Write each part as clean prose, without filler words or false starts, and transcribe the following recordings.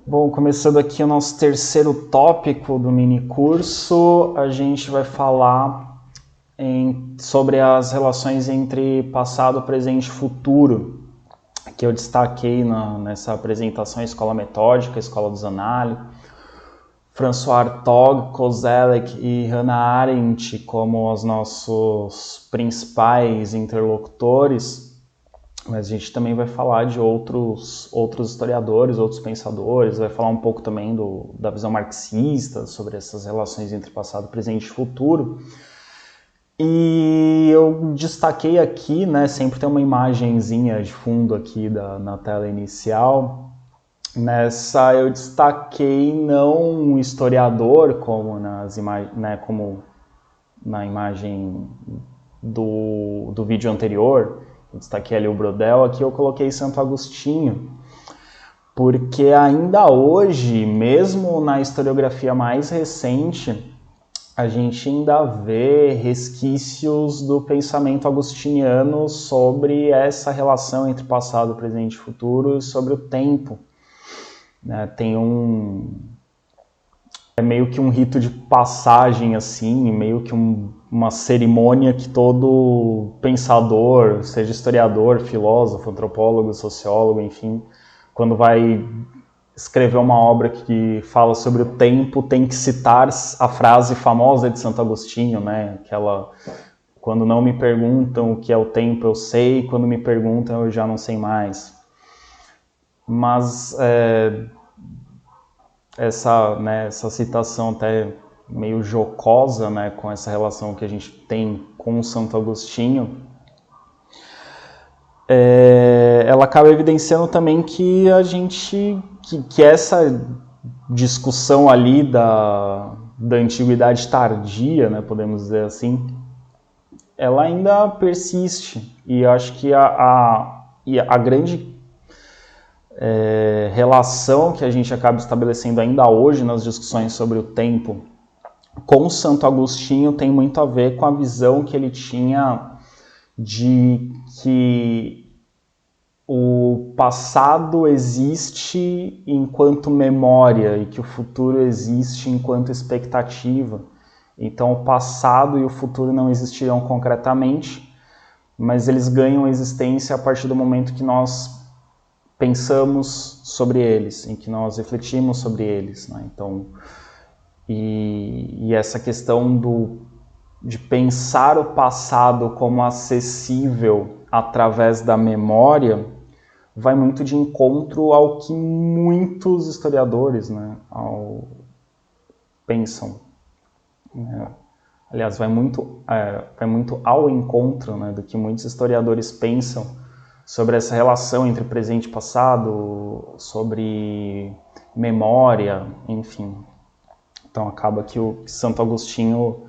Bom, começando aqui o nosso terceiro tópico do mini curso, a gente vai falar sobre as relações entre passado, presente e futuro, que eu destaquei nessa apresentação Escola Metódica, Escola do Zanállio, François Hartog, Koselleck e Hannah Arendt como os nossos principais interlocutores. Mas a gente também vai falar de outros historiadores, outros pensadores, vai falar um pouco também da visão marxista sobre essas relações entre passado, presente e futuro. E eu destaquei aqui, né, sempre tem uma imagenzinha de fundo aqui na tela inicial. Nessa eu destaquei não um historiador como como na imagem do vídeo anterior. Eu destaquei ali o Brodel, aqui eu coloquei Santo Agostinho, porque ainda hoje, mesmo na historiografia mais recente, a gente ainda vê resquícios do pensamento agostiniano sobre essa relação entre passado, presente e futuro e sobre o tempo. Tem é meio que um rito de passagem, assim, meio que uma cerimônia que todo pensador, seja historiador, filósofo, antropólogo, sociólogo, enfim, quando vai escrever uma obra que fala sobre o tempo, tem que citar a frase famosa de Santo Agostinho, né? Aquela, quando não me perguntam o que é o tempo, eu sei, quando me perguntam, eu já não sei mais. Mas essa citação até meio jocosa, né, com essa relação que a gente tem com o Santo Agostinho, ela acaba evidenciando também que que essa discussão ali da antiguidade tardia, né, podemos dizer assim, ela ainda persiste. E eu acho que a grande relação que a gente acaba estabelecendo ainda hoje nas discussões sobre o tempo com Santo Agostinho tem muito a ver com a visão que ele tinha de que o passado existe enquanto memória e que o futuro existe enquanto expectativa. Então o passado e o futuro não existirão concretamente, mas eles ganham existência a partir do momento que nós pensamos sobre eles, em que nós refletimos sobre eles, né? Então, e essa questão de pensar o passado como acessível através da memória vai muito de encontro ao que muitos historiadores, né, pensam. Aliás, vai muito ao encontro, né, do que muitos historiadores pensam sobre essa relação entre presente e passado, sobre memória, enfim. Então acaba que o Santo Agostinho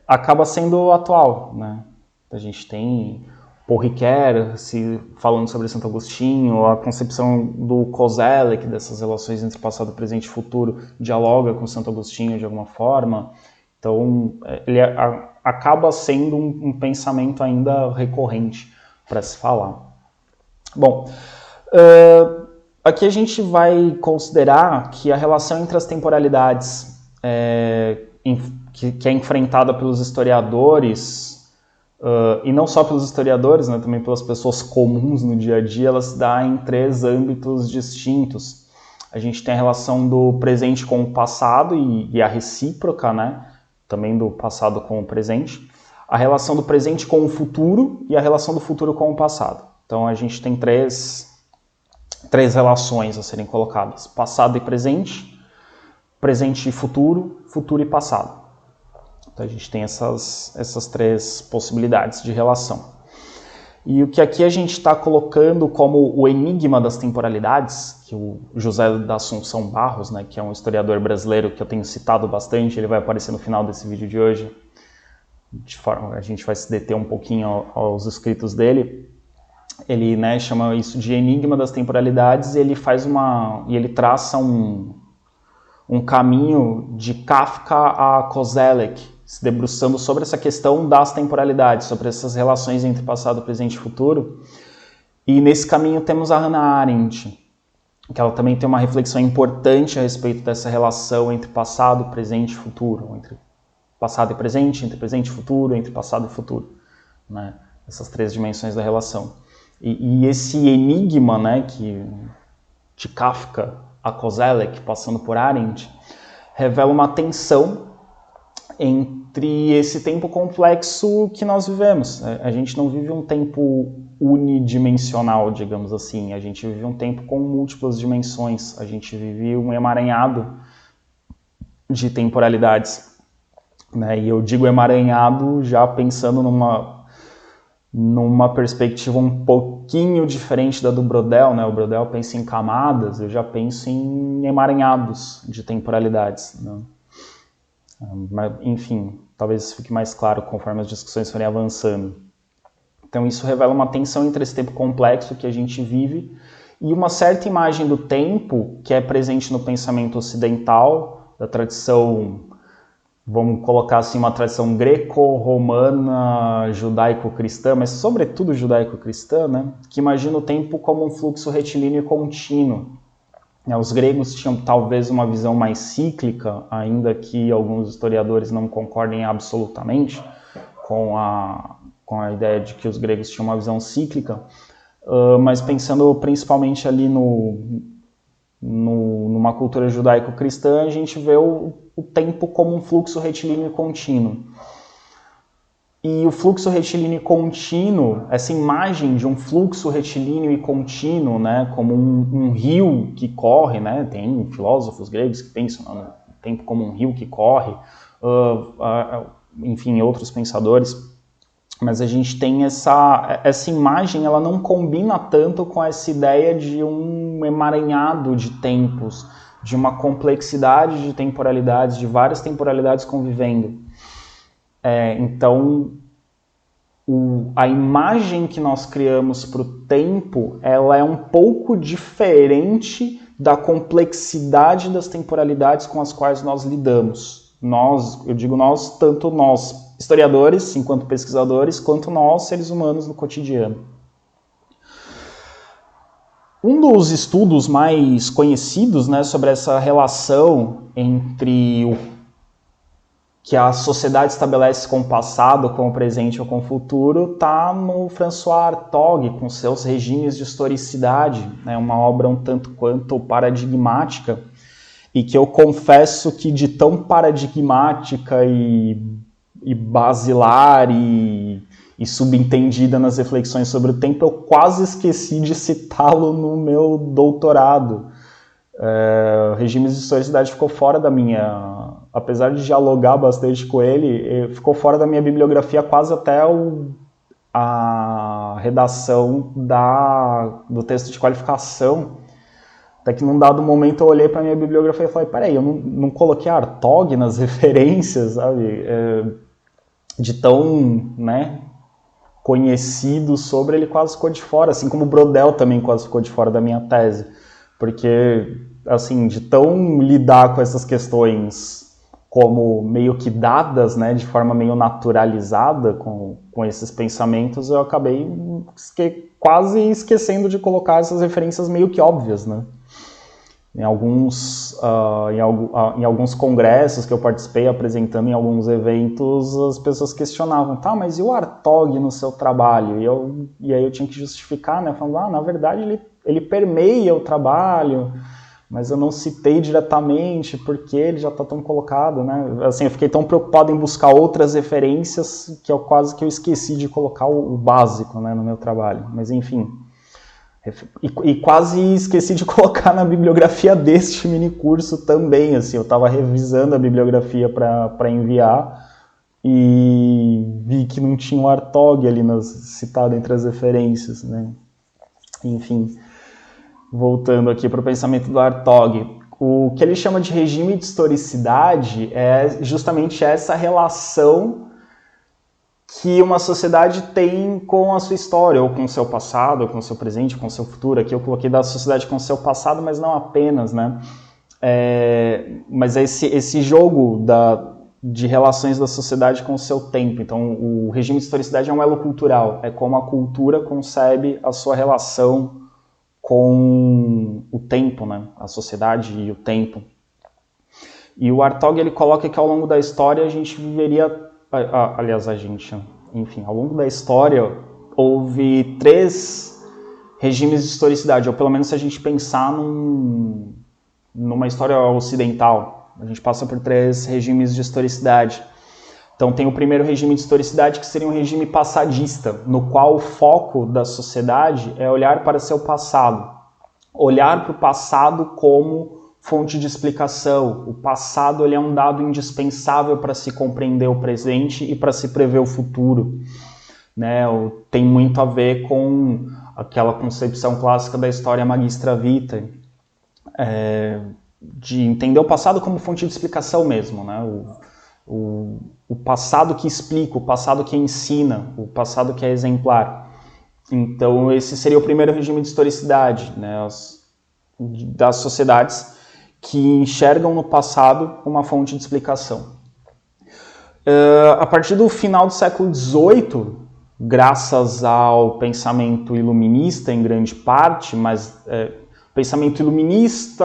acaba sendo atual, né? A gente tem Paul Ricoeur falando sobre Santo Agostinho, a concepção do Koselleck dessas relações entre passado, presente e futuro dialoga com Santo Agostinho de alguma forma. Então ele acaba sendo um pensamento ainda recorrente para se falar. Bom, aqui a gente vai considerar que a relação entre as temporalidades que é enfrentada pelos historiadores, e não só pelos historiadores, né, também pelas pessoas comuns no dia a dia, ela se dá em três âmbitos distintos. A gente tem a relação do presente com o passado e a recíproca, né, também do passado com o presente. A relação do presente com o futuro e a relação do futuro com o passado. Então a gente tem três relações a serem colocadas: passado e presente, presente e futuro, futuro e passado. Então a gente tem essas três possibilidades de relação. E o que aqui a gente está colocando como o enigma das temporalidades, que o José da Assunção Barros, né, que é um historiador brasileiro que eu tenho citado bastante, ele vai aparecer no final desse vídeo de hoje, a gente vai se deter um pouquinho aos escritos dele. Ele, né, chama isso de enigma das temporalidades, e ele ele traça um caminho de Kafka a Koselleck, se debruçando sobre essa questão das temporalidades, sobre essas relações entre passado, presente e futuro. E nesse caminho temos a Hannah Arendt. que ela também tem uma reflexão importante a respeito dessa relação entre passado, presente e futuro, entre passado e presente, entre presente e futuro, entre passado e futuro, né? Essas três dimensões da relação. E esse enigma, né, de Kafka a Koselleck, passando por Arendt, revela uma tensão entre esse tempo complexo que nós vivemos. A gente não vive um tempo unidimensional, digamos assim. A gente vive um tempo com múltiplas dimensões. A gente vive um emaranhado de temporalidades, né? E eu digo emaranhado já pensando numa perspectiva um pouquinho diferente da do Brodel, né? O Brodel pensa em camadas, eu já penso em emaranhados de temporalidades, né? Mas, enfim, talvez isso fique mais claro conforme as discussões forem avançando. Então isso revela uma tensão entre esse tempo complexo que a gente vive e uma certa imagem do tempo que é presente no pensamento ocidental, da tradição, vamos colocar assim, uma tradição greco-romana, judaico-cristã, mas sobretudo judaico-cristã, né? Que imagina o tempo como um fluxo retilíneo e contínuo. Os gregos tinham talvez uma visão mais cíclica, ainda que alguns historiadores não concordem absolutamente com a ideia de que os gregos tinham uma visão cíclica, mas pensando principalmente ali numa cultura judaico-cristã, a gente vê o tempo como um fluxo retilíneo e contínuo. E o fluxo retilíneo e contínuo, essa imagem de um fluxo retilíneo e contínuo, né, como um rio que corre, né, tem filósofos gregos que pensam no tempo como um rio que corre, enfim, outros pensadores, mas a gente tem essa imagem, ela não combina tanto com essa ideia de um emaranhado de tempos, de uma complexidade de temporalidades, de várias temporalidades convivendo. Então, a imagem que nós criamos para o tempo, ela é um pouco diferente da complexidade das temporalidades com as quais nós lidamos. Nós, eu digo nós, tanto nós, historiadores, enquanto pesquisadores, quanto nós, seres humanos, no cotidiano. Um dos estudos mais conhecidos, né, sobre essa relação entre o que a sociedade estabelece com o passado, com o presente ou com o futuro, está no François Hartog, com seus regimes de historicidade, né, uma obra um tanto quanto paradigmática, e que eu confesso que de tão paradigmática e basilar e subentendida nas reflexões sobre o tempo, eu quase esqueci de citá-lo no meu doutorado. Regimes de historicidade ficou fora da minha... Apesar de dialogar bastante com ele, ficou fora da minha bibliografia quase até a redação do texto de qualificação. Até que num dado momento eu olhei para a minha bibliografia e falei, peraí, eu não coloquei Hartog nas referências, sabe? De tão, né, conhecido sobre, ele quase ficou de fora, assim como o Brodel também quase ficou de fora da minha tese. Porque, assim, de tão lidar com essas questões como meio que dadas, né, de forma meio naturalizada com esses pensamentos, eu acabei quase esquecendo de colocar essas referências meio que óbvias, né? Em alguns congressos que eu participei, apresentando em alguns eventos, as pessoas questionavam, tá, mas e o Hartog no seu trabalho? E aí eu tinha que justificar, né, falando, na verdade ele permeia o trabalho, mas eu não citei diretamente porque ele já está tão colocado, né? Assim, eu fiquei tão preocupado em buscar outras referências que eu quase que eu esqueci de colocar o básico, né, no meu trabalho. Mas enfim, e quase esqueci de colocar na bibliografia deste minicurso também, assim, eu estava revisando a bibliografia para enviar e vi que não tinha o Hartog ali citado entre as referências, né? Enfim... Voltando aqui para o pensamento do Hartog, o que ele chama de regime de historicidade é justamente essa relação que uma sociedade tem com a sua história, ou com o seu passado, ou com o seu presente, com o seu futuro. Aqui eu coloquei da sociedade com o seu passado, mas não apenas, né? Mas esse jogo de relações da sociedade com o seu tempo. Então, o regime de historicidade é um elo cultural, é como a cultura concebe a sua relação com o tempo, né? A sociedade e o tempo. E o Hartog ele coloca que ao longo da história a gente viveria, aliás, enfim, ao longo da história houve 3 regimes de historicidade, ou pelo menos se a gente pensar numa história ocidental, a gente passa por 3 regimes de historicidade. Então tem o primeiro regime de historicidade, que seria um regime passadista, no qual o foco da sociedade é olhar para seu passado, olhar para o passado como fonte de explicação. O passado ele é um dado indispensável para se compreender o presente e para se prever o futuro, né? Tem muito a ver com aquela concepção clássica da história magistra vitae, de entender o passado como fonte de explicação mesmo, né? O passado que explica, o passado que ensina, o passado que é exemplar. Então esse seria o primeiro regime de historicidade, né? Das sociedades que enxergam no passado uma fonte de explicação. A partir do final do século XVIII, graças ao pensamento iluminista em grande parte, mas pensamento iluminista,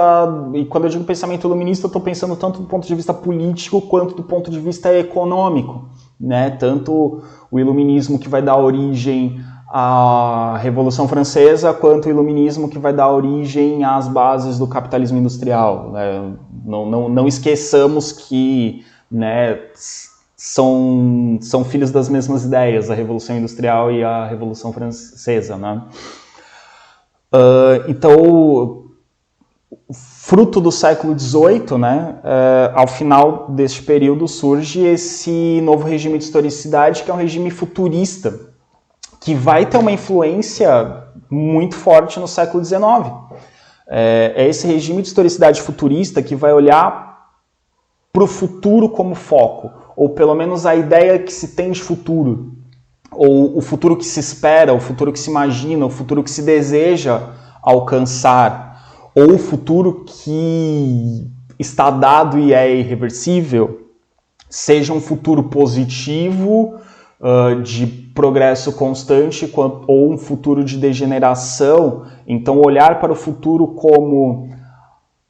e quando eu digo pensamento iluminista eu estou pensando tanto do ponto de vista político quanto do ponto de vista econômico, né? Tanto o iluminismo que vai dar origem à Revolução Francesa, quanto o iluminismo que vai dar origem às bases do capitalismo industrial, né? Não esqueçamos que, né, são filhos das mesmas ideias, a Revolução Industrial e a Revolução Francesa, né? Então, fruto do século XVIII, né, ao final deste período surge esse novo regime de historicidade, que é um regime futurista, que vai ter uma influência muito forte no século XIX. É esse regime de historicidade futurista que vai olhar para o futuro como foco, ou pelo menos a ideia que se tem de futuro, ou o futuro que se espera, o futuro que se imagina, o futuro que se deseja alcançar, ou o futuro que está dado e é irreversível, seja um futuro positivo, de progresso constante, ou um futuro de degeneração. Então olhar para o futuro como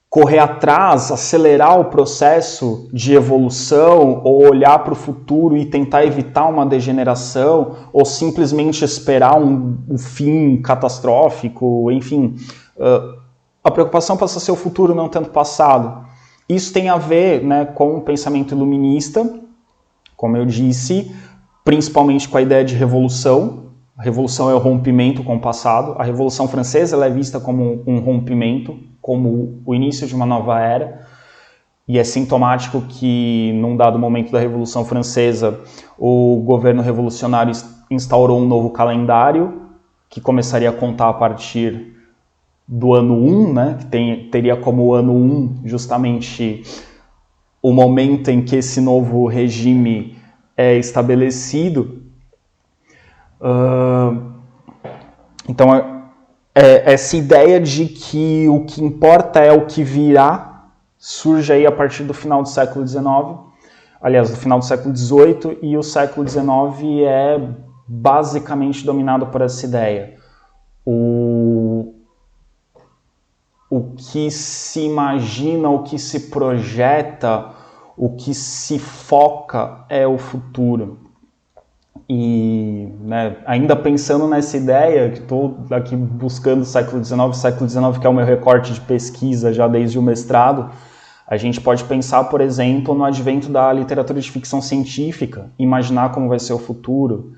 correr atrás, acelerar o processo de evolução, ou olhar para o futuro e tentar evitar uma degeneração, ou simplesmente esperar um fim catastrófico, enfim. A preocupação passa a ser o futuro, não tanto o passado. Isso tem a ver, né, com o pensamento iluminista, como eu disse, principalmente com a ideia de revolução. A revolução é o rompimento com o passado. A Revolução Francesa ela é vista como um rompimento, como o início de uma nova era, e é sintomático que, num dado momento da Revolução Francesa, o governo revolucionário instaurou um novo calendário, que começaria a contar a partir do ano 1, né, que teria como ano 1 justamente o momento em que esse novo regime é estabelecido. Então, essa ideia de que o que importa é o que virá surge aí a partir do final do século XIX, aliás, do final do século XVIII, e o século XIX é basicamente dominado por essa ideia. O que se imagina, o que se projeta, o que se foca é o futuro. E, né, ainda pensando nessa ideia, que estou aqui buscando o século XIX, que é o meu recorte de pesquisa já desde o mestrado, a gente pode pensar, por exemplo, no advento da literatura de ficção científica, imaginar como vai ser o futuro.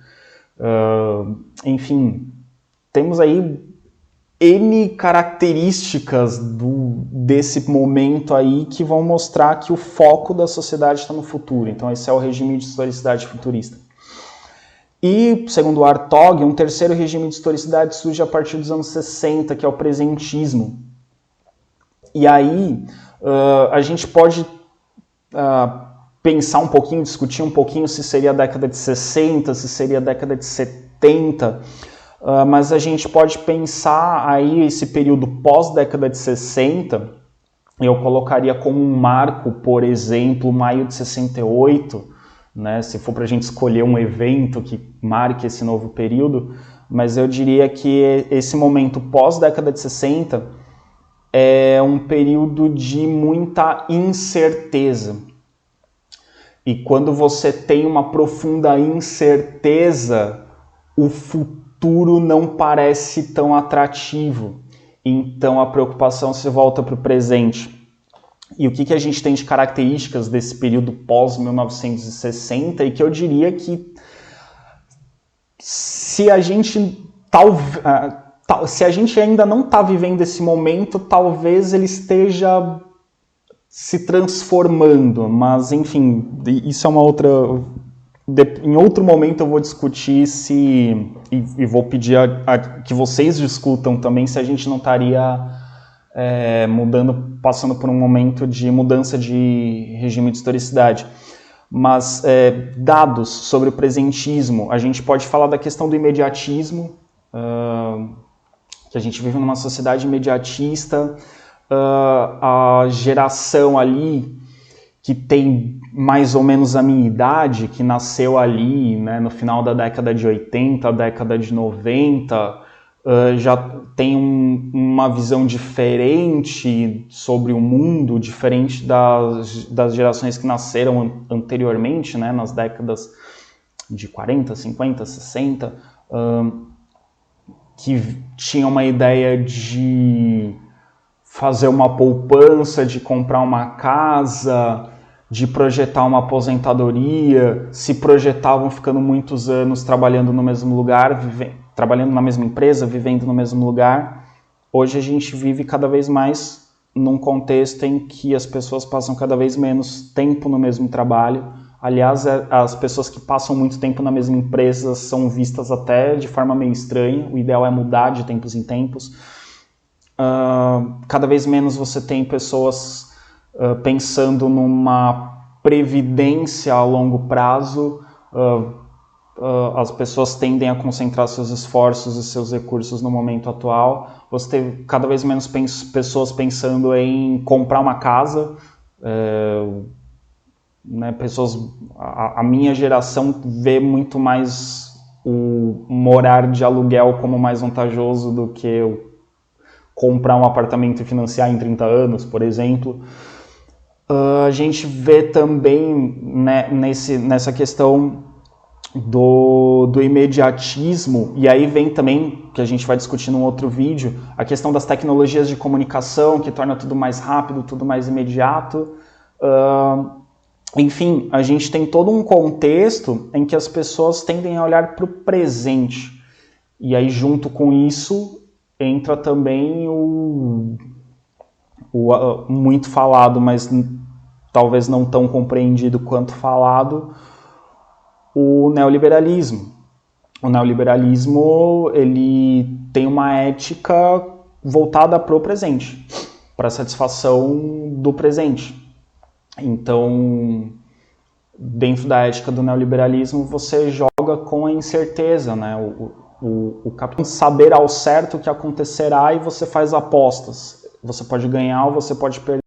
Enfim, temos aí N características desse momento aí que vão mostrar que o foco da sociedade está no futuro. Então esse é o regime de historicidade futurista. E, segundo Hartog, um terceiro regime de historicidade surge a partir dos anos 60, que é o presentismo. E aí a gente pode pensar um pouquinho, discutir um pouquinho se seria a década de 60, se seria a década de 70, mas a gente pode pensar aí esse período pós-década de 60, eu colocaria como um marco, por exemplo, maio de 68, né, se for para a gente escolher um evento que marque esse novo período, mas eu diria que esse momento pós-década de 60 é um período de muita incerteza. E quando você tem uma profunda incerteza, o futuro não parece tão atrativo. Então a preocupação se volta para o presente. E o que a gente tem de características desse período pós-1960 e que eu diria que se a gente ainda não está vivendo esse momento, talvez ele esteja se transformando, mas enfim, isso é uma outra... Em outro momento eu vou discutir e vou pedir que vocês discutam também se a gente não estaria passando por um momento de mudança de regime de historicidade. Mas dados sobre o presentismo, a gente pode falar da questão do imediatismo, que a gente vive numa sociedade imediatista, a geração ali que tem mais ou menos a minha idade, que nasceu ali, né, no final da década de 80, década de 90, já tem uma visão diferente sobre o mundo, diferente das gerações que nasceram anteriormente, né, nas décadas de 40, 50, 60, que tinham uma ideia de fazer uma poupança, de comprar uma casa, de projetar uma aposentadoria, se projetavam ficando muitos anos trabalhando no mesmo lugar, trabalhando na mesma empresa, vivendo no mesmo lugar. Hoje a gente vive cada vez mais num contexto em que as pessoas passam cada vez menos tempo no mesmo trabalho. Aliás, as pessoas que passam muito tempo na mesma empresa são vistas até de forma meio estranha. O ideal é mudar de tempos em tempos. Cada vez menos você tem pessoas pensando numa previdência a longo prazo. As pessoas tendem a concentrar seus esforços e seus recursos no momento atual. Você tem cada vez menos pessoas pensando em comprar uma casa. Né, a minha geração vê muito mais o morar de aluguel como mais vantajoso do que comprar um apartamento e financiar em 30 anos, por exemplo. A gente vê também, né, nessa questão do imediatismo, e aí vem também, que a gente vai discutir num outro vídeo, a questão das tecnologias de comunicação, que torna tudo mais rápido, tudo mais imediato. Enfim, a gente tem todo um contexto em que as pessoas tendem a olhar para o presente. E aí, junto com isso, entra também o muito falado, mas talvez não tão compreendido quanto falado, o neoliberalismo. O neoliberalismo, ele tem uma ética voltada para o presente, para a satisfação do presente. Então, dentro da ética do neoliberalismo, você joga com a incerteza, né? O capitalismo saber ao certo o que acontecerá e você faz apostas. Você pode ganhar ou você pode perder.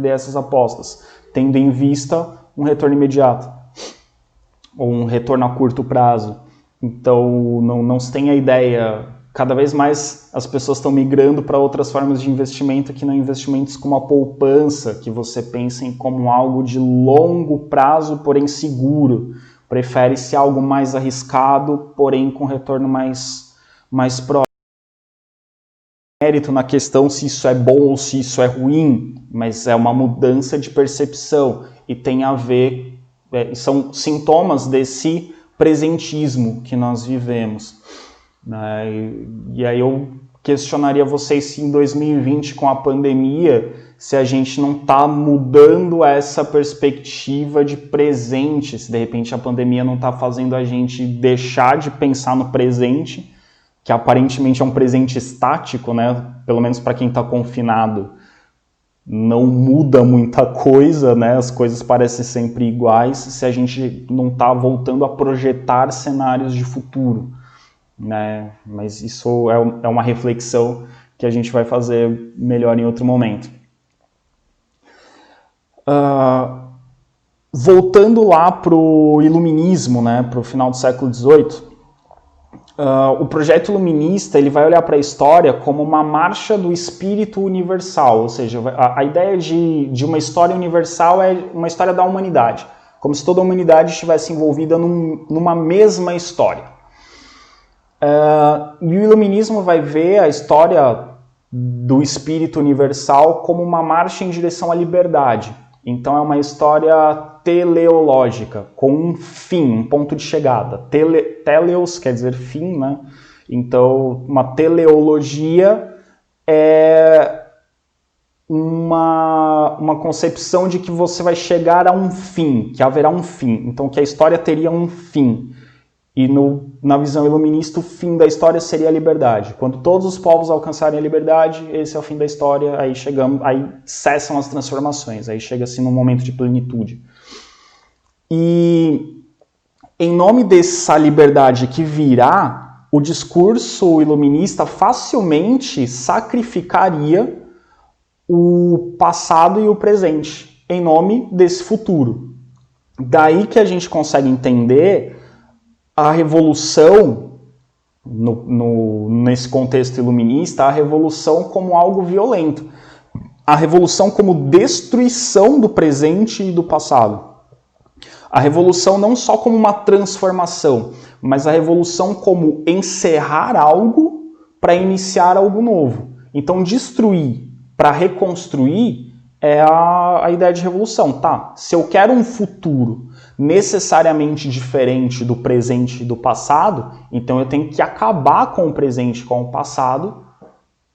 Essas apostas, tendo em vista um retorno imediato ou um retorno a curto prazo. Então não se tem a ideia, cada vez mais as pessoas estão migrando para outras formas de investimento que não investimentos como a poupança, que você pensa em como algo de longo prazo, porém seguro. Prefere-se algo mais arriscado, porém com retorno mais próximo. Mérito na questão se isso é bom ou se isso é ruim, mas é uma mudança de percepção e tem a ver, são sintomas desse presentismo que nós vivemos. E aí eu questionaria vocês se em 2020, com a pandemia, se a gente não está mudando essa perspectiva de presente, se de repente a pandemia não está fazendo a gente deixar de pensar no presente, que aparentemente é um presente estático, né? Pelo menos para quem está confinado. não muda muita coisa, né? As coisas parecem sempre iguais se a gente não está voltando a projetar cenários de futuro, né? Mas isso é uma reflexão que a gente vai fazer melhor em outro momento. Voltando lá para o iluminismo, né, para o final do século XVIII, o projeto iluminista ele vai olhar para a história como uma marcha do espírito universal, ou seja, a ideia de uma história universal é uma história da humanidade, como se toda a humanidade estivesse envolvida numa mesma história. E o iluminismo vai ver a história do espírito universal como uma marcha em direção à liberdade. Então é uma história teleológica, com um fim, um ponto de chegada. Teleos quer dizer fim, né? Então uma teleologia é uma concepção de que você vai chegar a um fim, que haverá um fim. Então que a história teria um fim. E na visão iluminista, o fim da história seria a liberdade. Quando todos os povos alcançarem a liberdade, esse é o fim da história, aí cessam as transformações, aí chega-se num momento de plenitude. E em nome dessa liberdade que virá, o discurso iluminista facilmente sacrificaria o passado e o presente, em nome desse futuro. Daí que a gente consegue entender a revolução, nesse contexto iluminista, a revolução como algo violento. A revolução como destruição do presente e do passado. A revolução não só como uma transformação, mas a revolução como encerrar algo para iniciar algo novo. Então, destruir para reconstruir é a ideia de revolução. Tá, se eu quero um futuro necessariamente diferente do presente e do passado, então eu tenho que acabar com o presente e com o passado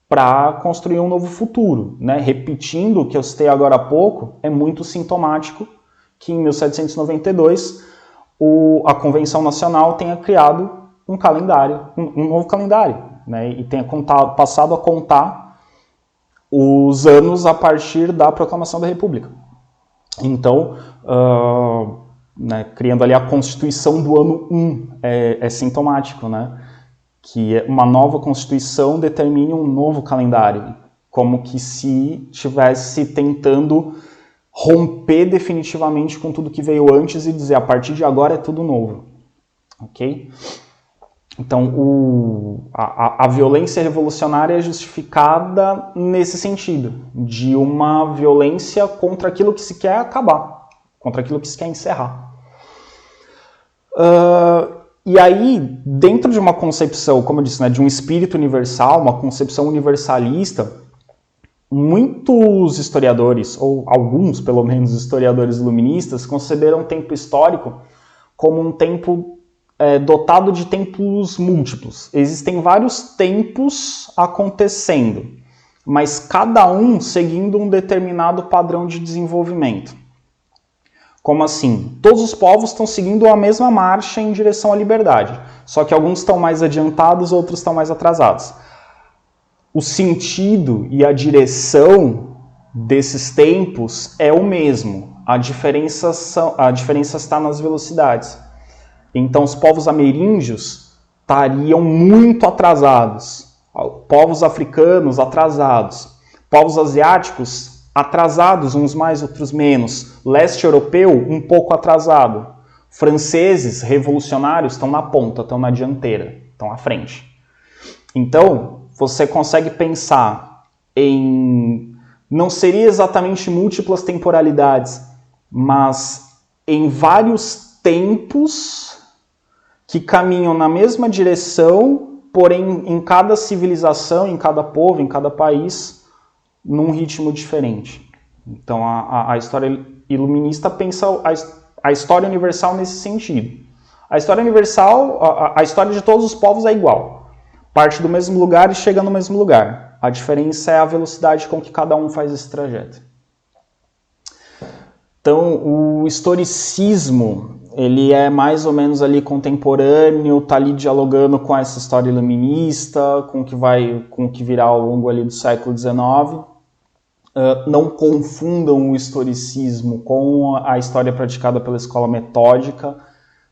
para construir um novo futuro, né? Repetindo o que eu citei agora há pouco, é muito sintomático que em 1792 a Convenção Nacional tenha criado um calendário, um novo calendário, né? E tenha passado a contar os anos a partir da proclamação da República. Então, né, criando ali a Constituição do ano 1, é sintomático, né? Que uma nova Constituição determine um novo calendário, como que se estivesse tentando romper definitivamente com tudo que veio antes e dizer, a partir de agora é tudo novo. Ok? Então, a violência revolucionária é justificada nesse sentido, de uma violência contra aquilo que se quer acabar, contra aquilo que se quer encerrar. E aí, dentro de uma concepção, como eu disse, né, de um espírito universal, uma concepção universalista, muitos historiadores, ou alguns, pelo menos, historiadores iluministas, consideram o tempo histórico como um tempo dotado de tempos múltiplos. Existem vários tempos acontecendo, mas cada um seguindo um determinado padrão de desenvolvimento. Como assim? Todos os povos estão seguindo a mesma marcha em direção à liberdade, só que alguns estão mais adiantados, outros estão mais atrasados. O sentido e a direção desses tempos é o mesmo, a diferença está nas velocidades. Então os povos ameríndios estariam muito atrasados, povos africanos atrasados, povos asiáticos atrasados, uns mais, outros menos. Leste europeu, um pouco atrasado. Franceses, revolucionários, estão na ponta, estão na dianteira, estão à frente. Então, você consegue pensar em... Não seria exatamente múltiplas temporalidades, mas em vários tempos que caminham na mesma direção, porém, em cada civilização, em cada povo, em cada país, num ritmo diferente. Então, a história iluminista pensa a história universal nesse sentido. A história universal, a história de todos os povos é igual. Parte do mesmo lugar e chega no mesmo lugar. A diferença é a velocidade com que cada um faz esse trajeto. Então, o historicismo, ele é mais ou menos ali contemporâneo, está ali dialogando com essa história iluminista, com o que virá ao longo ali do século XIX. Não confundam o historicismo com a história praticada pela escola metódica.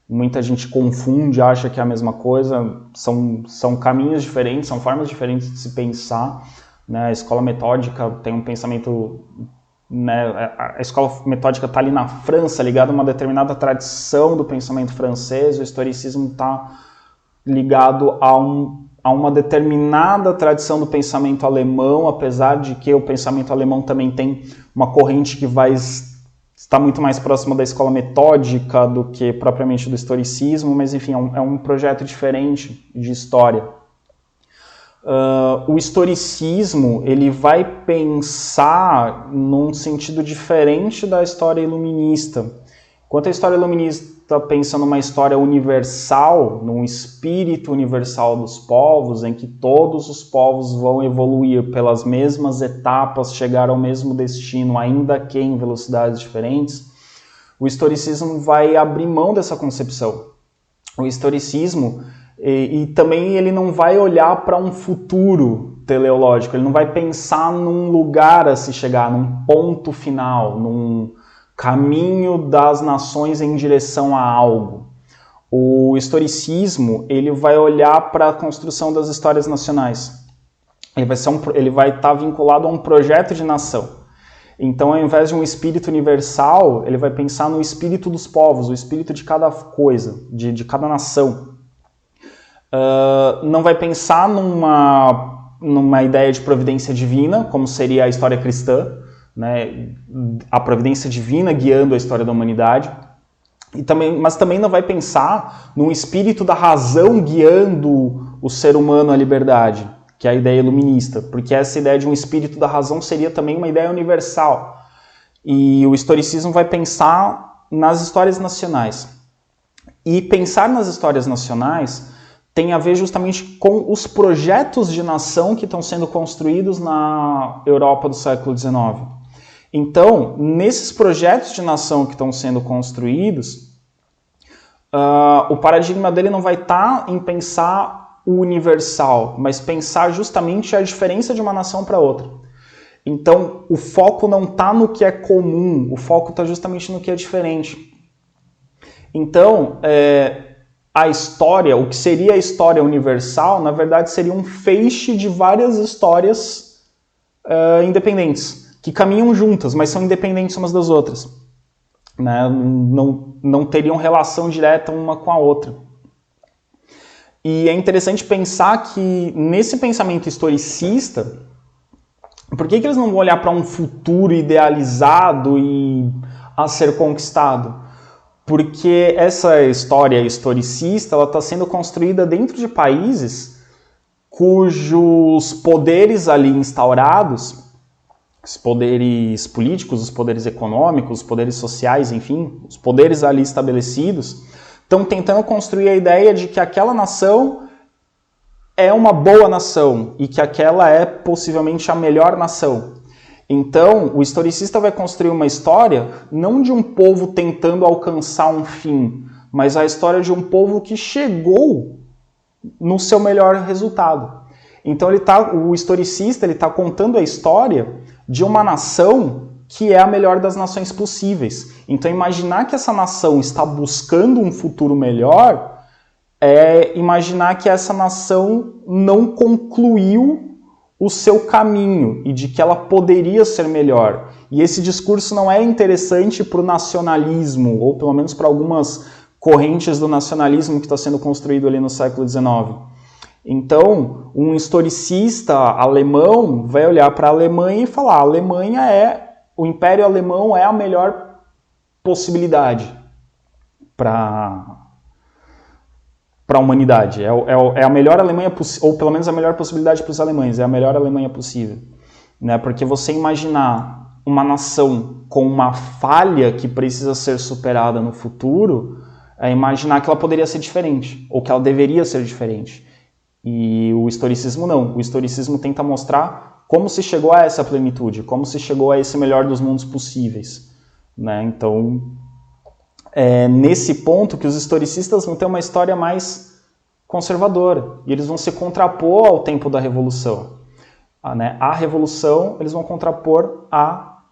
Muita gente confunde, acha que é a mesma coisa. São caminhos diferentes, são formas diferentes de se pensar. Né? A escola metódica tem um pensamento... Né? A escola metódica está ali na França, ligada a uma determinada tradição do pensamento francês. O historicismo está ligado a uma determinada tradição do pensamento alemão, apesar de que o pensamento alemão também tem uma corrente que vai estar muito mais próxima da escola metódica do que propriamente do historicismo, mas enfim, é um projeto diferente de história. O historicismo ele vai pensar num sentido diferente da história iluminista. Enquanto a história iluminista pensa numa história universal, num espírito universal dos povos, em que todos os povos vão evoluir pelas mesmas etapas, chegar ao mesmo destino, ainda que em velocidades diferentes, o historicismo vai abrir mão dessa concepção. O historicismo, e também ele não vai olhar para um futuro teleológico, ele não vai pensar num lugar a se chegar, num ponto final, num caminho das nações em direção a algo. O historicismo ele vai olhar para a construção das histórias nacionais. Ele vai estar vinculado a um projeto de nação. Então, ao invés de um espírito universal, ele vai pensar no espírito dos povos, o espírito de cada coisa, de cada nação. Não vai pensar numa ideia de providência divina, como seria a história cristã, né, a providência divina guiando a história da humanidade, mas também não vai pensar num espírito da razão guiando o ser humano à liberdade, que é a ideia iluminista, porque essa ideia de um espírito da razão seria também uma ideia universal. E o historicismo vai pensar nas histórias nacionais. E pensar nas histórias nacionais tem a ver justamente com os projetos de nação que estão sendo construídos na Europa do século XIX. Então, nesses projetos de nação que estão sendo construídos, o paradigma dele não vai estar em pensar o universal, mas pensar justamente a diferença de uma nação para outra. Então, o foco não está no que é comum, o foco está justamente no que é diferente. Então, a história, o que seria a história universal, na verdade seria um feixe de várias histórias independentes, que caminham juntas, mas são independentes umas das outras. Né? Não teriam relação direta uma com a outra. E é interessante pensar que nesse pensamento historicista, por que eles não vão olhar para um futuro idealizado e a ser conquistado? Porque essa história historicista está sendo construída dentro de países cujos poderes ali instaurados, os poderes políticos, os poderes econômicos, os poderes sociais, enfim, os poderes ali estabelecidos, estão tentando construir a ideia de que aquela nação é uma boa nação e que aquela é possivelmente a melhor nação. Então, o historicista vai construir uma história não de um povo tentando alcançar um fim, mas a história de um povo que chegou no seu melhor resultado. Então, o historicista está contando a história de uma nação que é a melhor das nações possíveis. Então, imaginar que essa nação está buscando um futuro melhor é imaginar que essa nação não concluiu o seu caminho e de que ela poderia ser melhor. E esse discurso não é interessante para o nacionalismo, ou pelo menos para algumas correntes do nacionalismo que está sendo construído ali no século XIX. Então, um historicista alemão vai olhar para a Alemanha e falar: o Império Alemão é a melhor possibilidade para a humanidade. É a melhor Alemanha ou pelo menos a melhor possibilidade para os alemães, é a melhor Alemanha possível. Né? Porque você imaginar uma nação com uma falha que precisa ser superada no futuro, é imaginar que ela poderia ser diferente, ou que ela deveria ser diferente. E o historicismo não. O historicismo tenta mostrar como se chegou a essa plenitude, como se chegou a esse melhor dos mundos possíveis. Né? Então, é nesse ponto que os historicistas vão ter uma história mais conservadora, e eles vão se contrapor ao tempo da Revolução. a revolução, eles vão contrapor a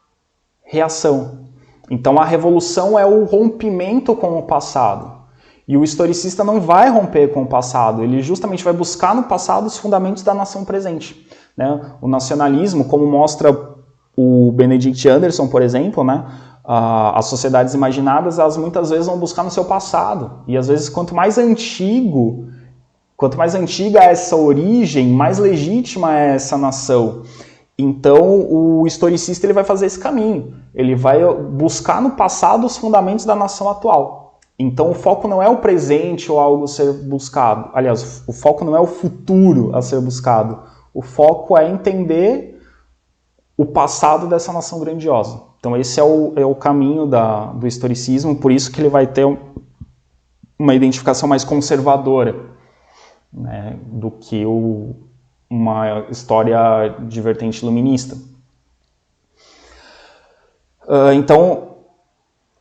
reação. Então a revolução é o rompimento com o passado. E o historicista não vai romper com o passado, ele justamente vai buscar no passado os fundamentos da nação presente. Né? O nacionalismo, como mostra o Benedict Anderson, por exemplo, né? As sociedades imaginadas, elas muitas vezes vão buscar no seu passado. E às vezes, quanto mais antiga é essa origem, mais legítima é essa nação. Então, o historicista ele vai fazer esse caminho. Ele vai buscar no passado os fundamentos da nação atual. Então, o foco não é o presente ou algo a ser buscado. Aliás, o foco não é o futuro a ser buscado. O foco é entender o passado dessa nação grandiosa. Então esse é o caminho do historicismo, por isso que ele vai ter uma identificação mais conservadora, né, do que uma história de vertente iluminista. Então,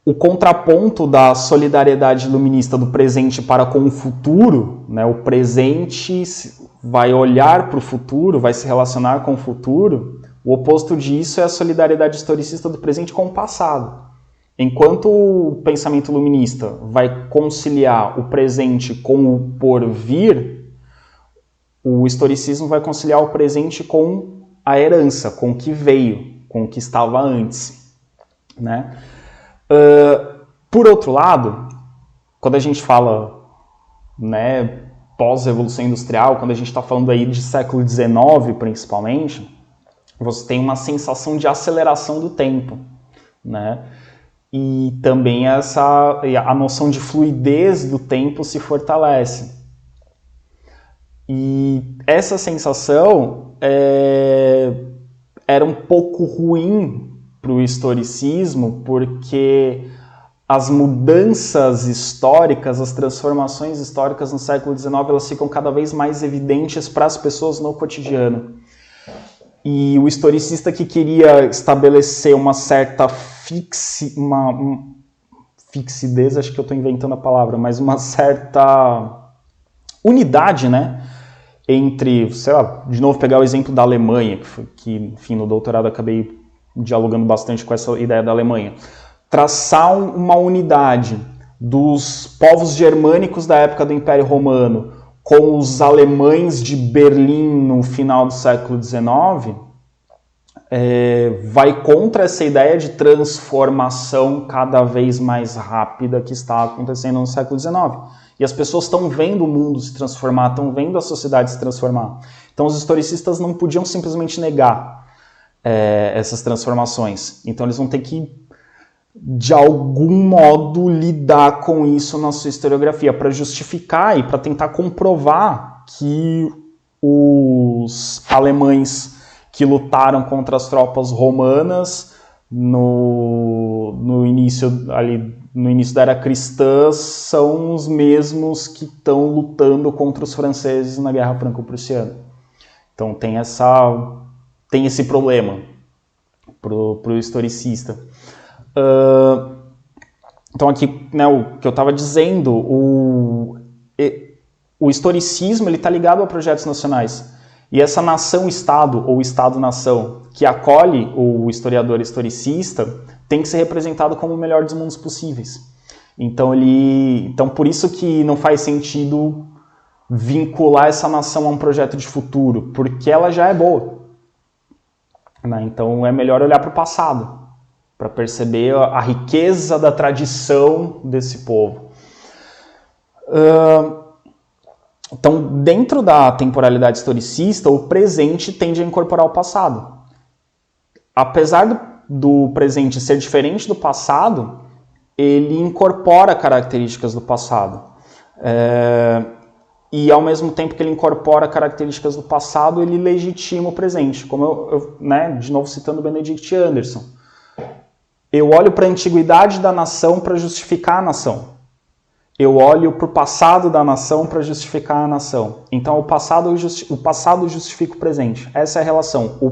o contraponto da solidariedade iluminista do presente para com o futuro, né, o presente vai olhar para o futuro, vai se relacionar com o futuro. O oposto disso é a solidariedade historicista do presente com o passado. Enquanto o pensamento iluminista vai conciliar o presente com o porvir, o historicismo vai conciliar o presente com a herança, com o que veio, com o que estava antes. Né? Por outro lado, quando a gente fala, né, pós-revolução industrial, quando a gente está falando aí de século XIX principalmente, você tem uma sensação de aceleração do tempo, né? E também a noção de fluidez do tempo se fortalece. E essa sensação era um pouco ruim para o historicismo, porque as mudanças históricas, as transformações históricas no século XIX, elas ficam cada vez mais evidentes para as pessoas no cotidiano. E o historicista que queria estabelecer uma certa fixidez, acho que eu estou inventando a palavra, mas uma certa unidade, né, entre, sei lá, de novo pegar o exemplo da Alemanha, que enfim, no doutorado acabei dialogando bastante com essa ideia da Alemanha. Traçar uma unidade dos povos germânicos da época do Império Romano com os alemães de Berlim no final do século XIX, vai contra essa ideia de transformação cada vez mais rápida que está acontecendo no século XIX. E as pessoas estão vendo o mundo se transformar, estão vendo a sociedade se transformar. Então os historicistas não podiam simplesmente negar essas transformações. Então eles vão ter que, de algum modo, lidar com isso na sua historiografia, para justificar e para tentar comprovar que os alemães que lutaram contra as tropas romanas no início da era cristã são os mesmos que estão lutando contra os franceses na Guerra Franco-Prussiana. Então tem esse problema pro historicista. Então aqui, né, o que eu estava dizendo, o historicismo está ligado a projetos nacionais. E essa nação-estado, ou estado-nação, que acolhe o historiador historicista, tem que ser representado como o melhor dos mundos possíveis. Então por isso que não faz sentido vincular essa nação a um projeto de futuro, porque ela já é boa. Né? Então é melhor olhar para o passado, para perceber a riqueza da tradição desse povo. Então, dentro da temporalidade historicista, o presente tende a incorporar o passado. Apesar do presente ser diferente do passado, ele incorpora características do passado. E ao mesmo tempo que ele incorpora características do passado, ele legitima o presente. Como né, de novo citando Benedict Anderson. Eu olho para a antiguidade da nação para justificar a nação. Eu olho para o passado da nação para justificar a nação. Então o passado justifica o presente. Essa é a relação. O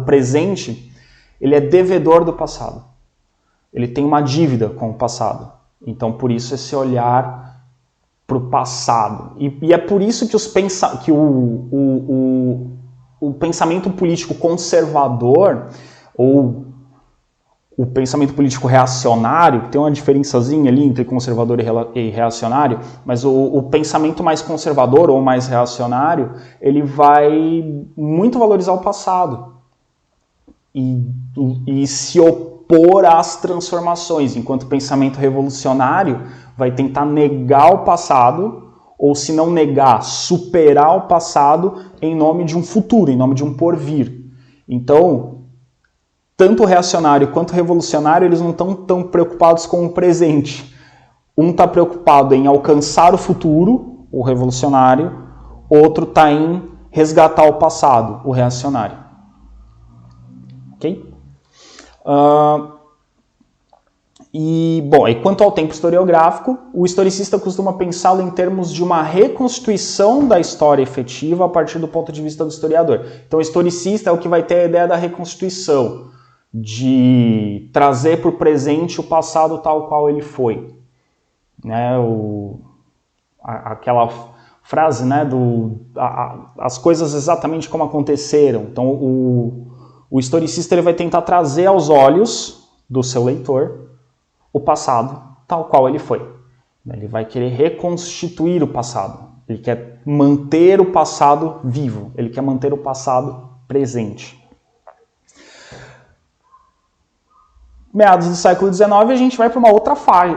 presente, ele é devedor do passado. Ele tem uma dívida com o passado. Então por isso esse olhar para o passado. E é por isso que o pensamento político conservador, ou o pensamento político reacionário, tem uma diferençazinha ali entre conservador e reacionário, mas o pensamento mais conservador ou mais reacionário, ele vai muito valorizar o passado e se opor às transformações, enquanto o pensamento revolucionário vai tentar negar o passado, ou se não negar, superar o passado em nome de um futuro, em nome de um porvir. Então, tanto o reacionário quanto o revolucionário, eles não estão tão preocupados com o presente. Um está preocupado em alcançar o futuro, o revolucionário, outro está em resgatar o passado, o reacionário. Ok? E quanto ao tempo historiográfico, o historicista costuma pensá-lo em termos de uma reconstituição da história efetiva a partir do ponto de vista do historiador. Então, o historicista é o que vai ter a ideia da reconstituição, de trazer para o presente o passado tal qual ele foi. Né? Aquela frase, né, as coisas exatamente como aconteceram. Então, o historicista ele vai tentar trazer aos olhos do seu leitor o passado tal qual ele foi. Ele vai querer reconstituir o passado. Ele quer manter o passado vivo. Ele quer manter o passado presente. Meados do século XIX, a gente vai para uma outra fase,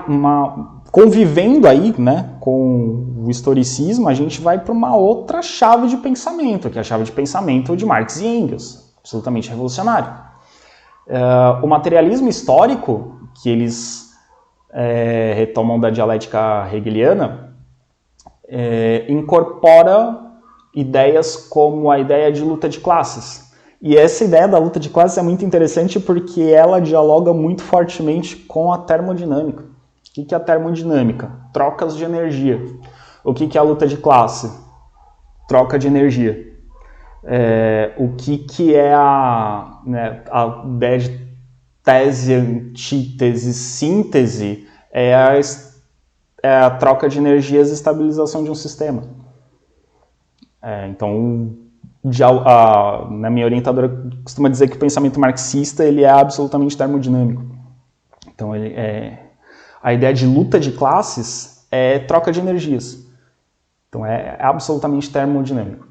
convivendo aí, né, com o historicismo, a gente vai para uma outra chave de pensamento, que é a chave de pensamento de Marx e Engels, absolutamente revolucionário. O materialismo histórico, que eles retomam da dialética hegeliana, incorpora ideias como a ideia de luta de classes. E essa ideia da luta de classes é muito interessante porque ela dialoga muito fortemente com a termodinâmica. O que é a termodinâmica? Trocas de energia. O que é a luta de classe? Troca de energia. O que é a ideia de tese, antítese, síntese? É a troca de energias e estabilização de um sistema. Então, na minha orientadora costuma dizer que o pensamento marxista ele é absolutamente termodinâmico. Então, a ideia de luta de classes é troca de energias. Então, é absolutamente termodinâmico.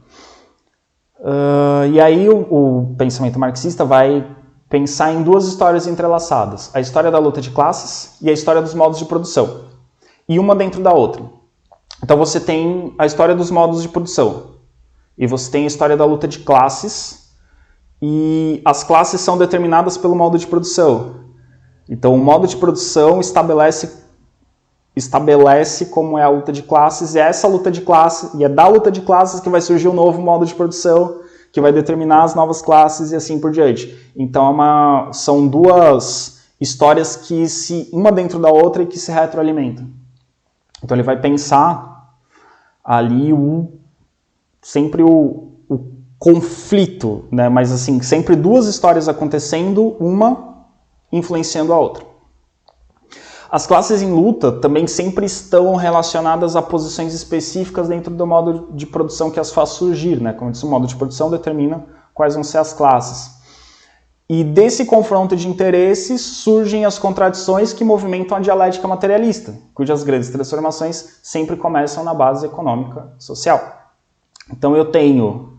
E aí o pensamento marxista vai pensar em duas histórias entrelaçadas. A história da luta de classes e a história dos modos de produção. E uma dentro da outra. Então, você tem a história dos modos de produção. E você tem a história da luta de classes, e as classes são determinadas pelo modo de produção. Então, o modo de produção estabelece como é a luta de classes, e é essa luta de classes, e é da luta de classes que vai surgir um novo modo de produção, que vai determinar as novas classes e assim por diante. Então, são duas histórias que uma dentro da outra e que se retroalimentam. Então, ele vai pensar ali sempre o conflito, né? Mas assim, sempre duas histórias acontecendo, uma influenciando a outra. As classes em luta também sempre estão relacionadas a posições específicas dentro do modo de produção que as faz surgir, né? Como eu disse, o modo de produção determina quais vão ser as classes. E desse confronto de interesses surgem as contradições que movimentam a dialética materialista, cujas grandes transformações sempre começam na base econômica social. Então eu tenho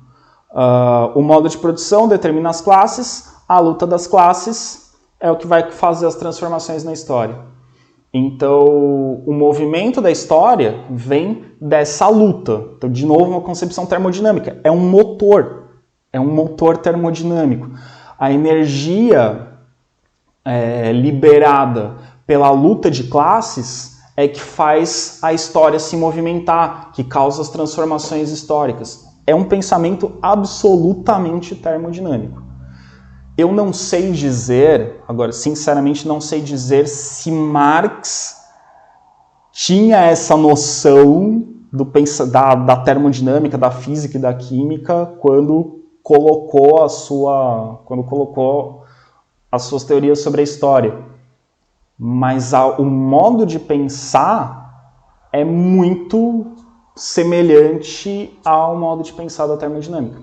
o modo de produção determina as classes, a luta das classes é o que vai fazer as transformações na história. Então o movimento da história vem dessa luta. Então, de novo, uma concepção termodinâmica. É um motor termodinâmico. A energia liberada pela luta de classes é que faz a história se movimentar, que causa as transformações históricas. É um pensamento absolutamente termodinâmico. Eu não sei dizer, agora, sinceramente, não sei dizer se tinha essa noção da termodinâmica, da física e da química quando colocou as suas teorias sobre a história. Mas o modo de pensar é muito semelhante ao modo de pensar da termodinâmica.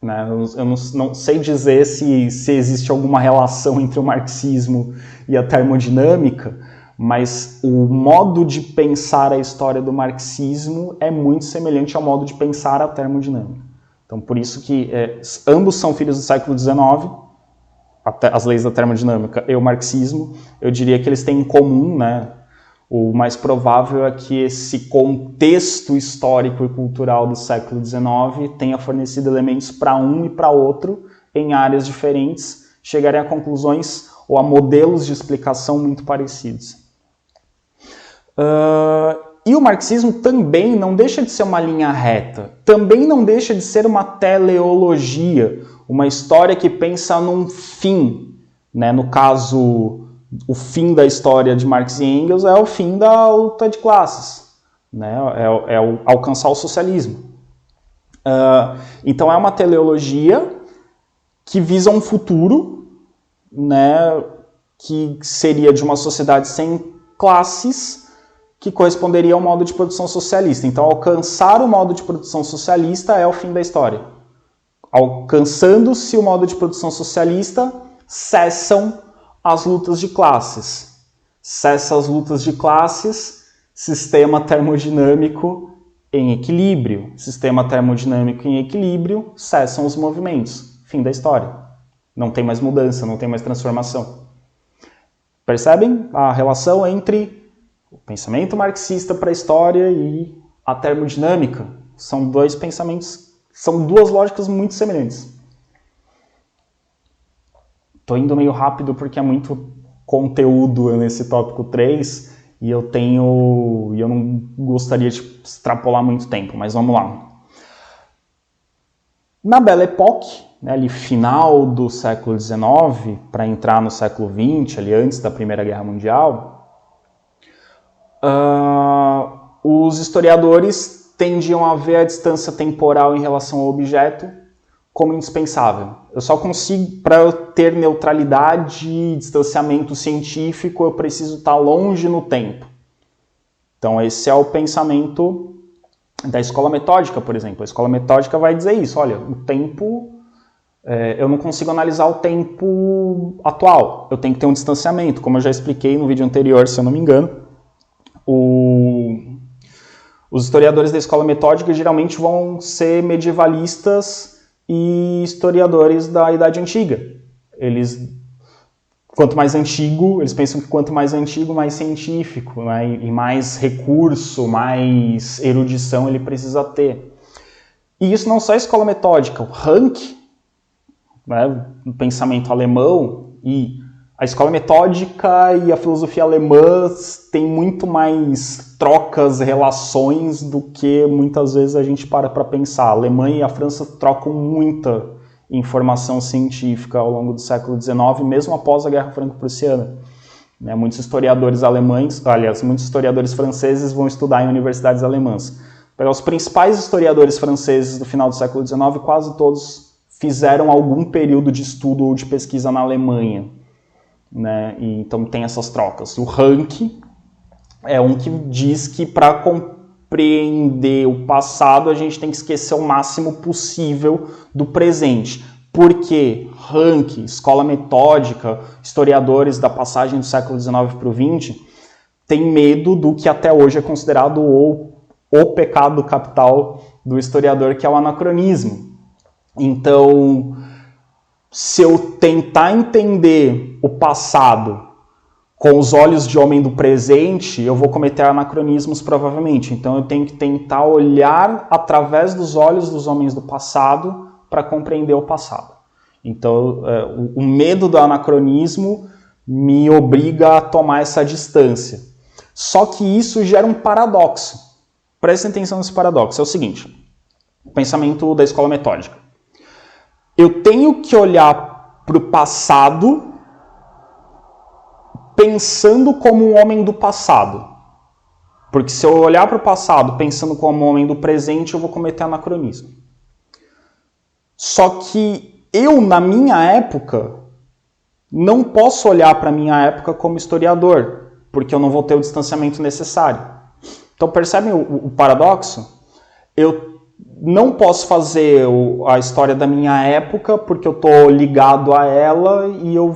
né? Eu não sei dizer se existe alguma relação entre o marxismo e a termodinâmica, mas o modo de pensar a história do marxismo é muito semelhante ao modo de pensar a termodinâmica. Então, por isso que ambos são filhos do século XIX, as leis da termodinâmica e o marxismo. Eu diria que eles têm em comum, né? O mais provável é que esse contexto histórico e cultural do século XIX tenha fornecido elementos para um e para outro em áreas diferentes, chegarem a conclusões ou a modelos de explicação muito parecidos. E o marxismo também não deixa de ser uma linha reta, também não deixa de ser uma teleologia, uma história que pensa num fim, né? No caso, o fim da história de Marx e Engels é o fim da luta de classes, né? É alcançar o socialismo. Então é uma teleologia que visa um futuro, né? Que seria de uma sociedade sem classes, que corresponderia ao modo de produção socialista. Então, alcançar o modo de produção socialista é o fim da história. Alcançando-se o modo de produção socialista, cessam as lutas de classes. Cessam as lutas de classes, sistema termodinâmico em equilíbrio. Sistema termodinâmico em equilíbrio, cessam os movimentos. Fim da história. Não tem mais mudança, não tem mais transformação. Percebem a relação entre o pensamento marxista para a história e a termodinâmica? São dois pensamentos, são duas lógicas muito semelhantes. Estou indo meio rápido porque é muito conteúdo nesse tópico 3 e eu não gostaria de extrapolar muito tempo, mas vamos lá. Na Belle Époque, né, ali final do século XIX, para entrar no século XX, ali antes da Primeira Guerra Mundial, os historiadores tendiam a ver a distância temporal em relação ao objeto como indispensável. Eu só consigo, para eu ter neutralidade e distanciamento científico, eu preciso estar longe no tempo. Então esse é o pensamento da escola metódica, por exemplo. A escola metódica vai dizer isso, olha, o tempo, eu não consigo analisar o tempo atual, eu tenho que ter um distanciamento, como eu já expliquei no vídeo anterior, se eu não me engano. Os historiadores da escola metódica geralmente vão ser medievalistas e historiadores da Idade Antiga. Quanto mais antigo, eles pensam que quanto mais antigo, mais científico, né? E mais recurso, mais erudição ele precisa ter. E isso não só a escola metódica, o Ranke, né, o pensamento alemão, e a escola metódica e a filosofia alemã têm muito mais trocas, relações do que muitas vezes a gente para pensar. A Alemanha e a França trocam muita informação científica ao longo do século XIX, mesmo após a Guerra Franco-Prussiana. Muitos historiadores alemães, aliás, muitos historiadores franceses vão estudar em universidades alemãs. Pegar os principais historiadores franceses do final do século XIX, quase todos fizeram algum período de estudo ou de pesquisa na Alemanha. Né? E, então tem essas trocas. O Ranke é um que diz que para compreender o passado a gente tem que esquecer o máximo possível do presente. Porque Ranke, escola metódica, historiadores da passagem do século XIX para o XX, têm medo do que até hoje é considerado o pecado capital do historiador, que é o anacronismo. Então, se eu tentar entender o passado com os olhos de homem do presente, eu vou cometer anacronismos provavelmente. Então eu tenho que tentar olhar através dos olhos dos homens do passado para compreender o passado. Então o medo do anacronismo me obriga a tomar essa distância. Só que isso gera um paradoxo. Prestem atenção nesse paradoxo. É o seguinte, o pensamento da escola metódica. Eu tenho que olhar para o passado pensando como um homem do passado. Porque se eu olhar para o passado pensando como um homem do presente, eu vou cometer anacronismo. Só que eu, na minha época, não posso olhar para a minha época como historiador, porque eu não vou ter o distanciamento necessário. Então percebem o paradoxo? Eu não posso fazer a história da minha época porque eu estou ligado a ela e eu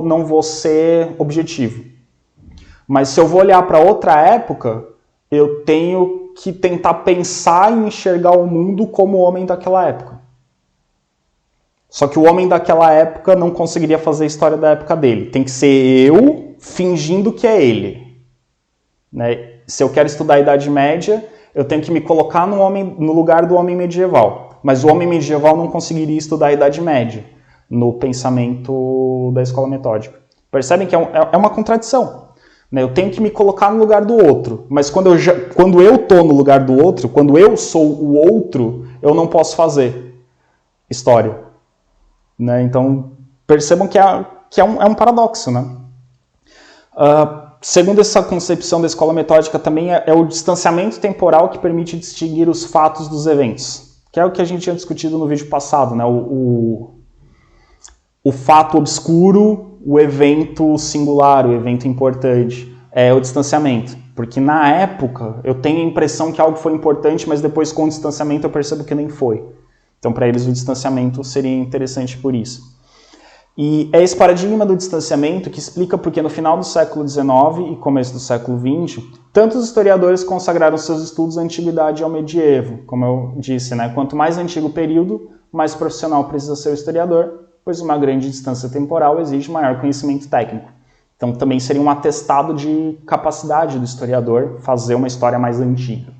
não vou ser objetivo. Mas se eu vou olhar para outra época, eu tenho que tentar pensar e enxergar o mundo como o homem daquela época. Só que o homem daquela época não conseguiria fazer a história da época dele. Tem que ser eu fingindo que é ele. Né? Se eu quero estudar a Idade Média, eu tenho que me colocar no lugar do homem medieval. Mas o homem medieval não conseguiria estudar a Idade Média no pensamento da escola metódica. Percebem que é uma contradição. Né? Eu tenho que me colocar no lugar do outro. Mas quando eu estou no lugar do outro, quando eu sou o outro, eu não posso fazer história. Né? Então, percebam que é um paradoxo. Né? Segundo essa concepção da escola metódica, também é o distanciamento temporal que permite distinguir os fatos dos eventos, que é o que a gente tinha discutido no vídeo passado, né? O fato obscuro, o evento singular, o evento importante, é o distanciamento. Porque na época eu tenho a impressão que algo foi importante, mas depois com o distanciamento eu percebo que nem foi. Então para eles o distanciamento seria interessante por isso. E é esse paradigma do distanciamento que explica porque no final do século XIX e começo do século XX, tantos historiadores consagraram seus estudos à antiguidade e ao medievo. Como eu disse, né? Quanto mais antigo o período, mais profissional precisa ser o historiador, pois uma grande distância temporal exige maior conhecimento técnico. Então também seria um atestado de capacidade do historiador fazer uma história mais antiga.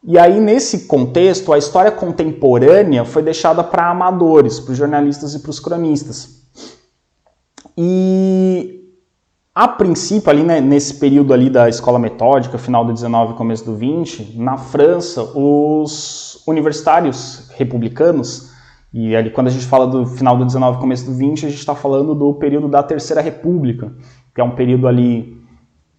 E aí, nesse contexto, a história contemporânea foi deixada para amadores, para os jornalistas e para os cronistas. E, a princípio, ali, né, nesse período ali da escola metódica, final do 19 e começo do 20, na França, os universitários republicanos, e ali quando a gente fala do final do 19 e começo do 20, a gente está falando do período da Terceira República, que é um período ali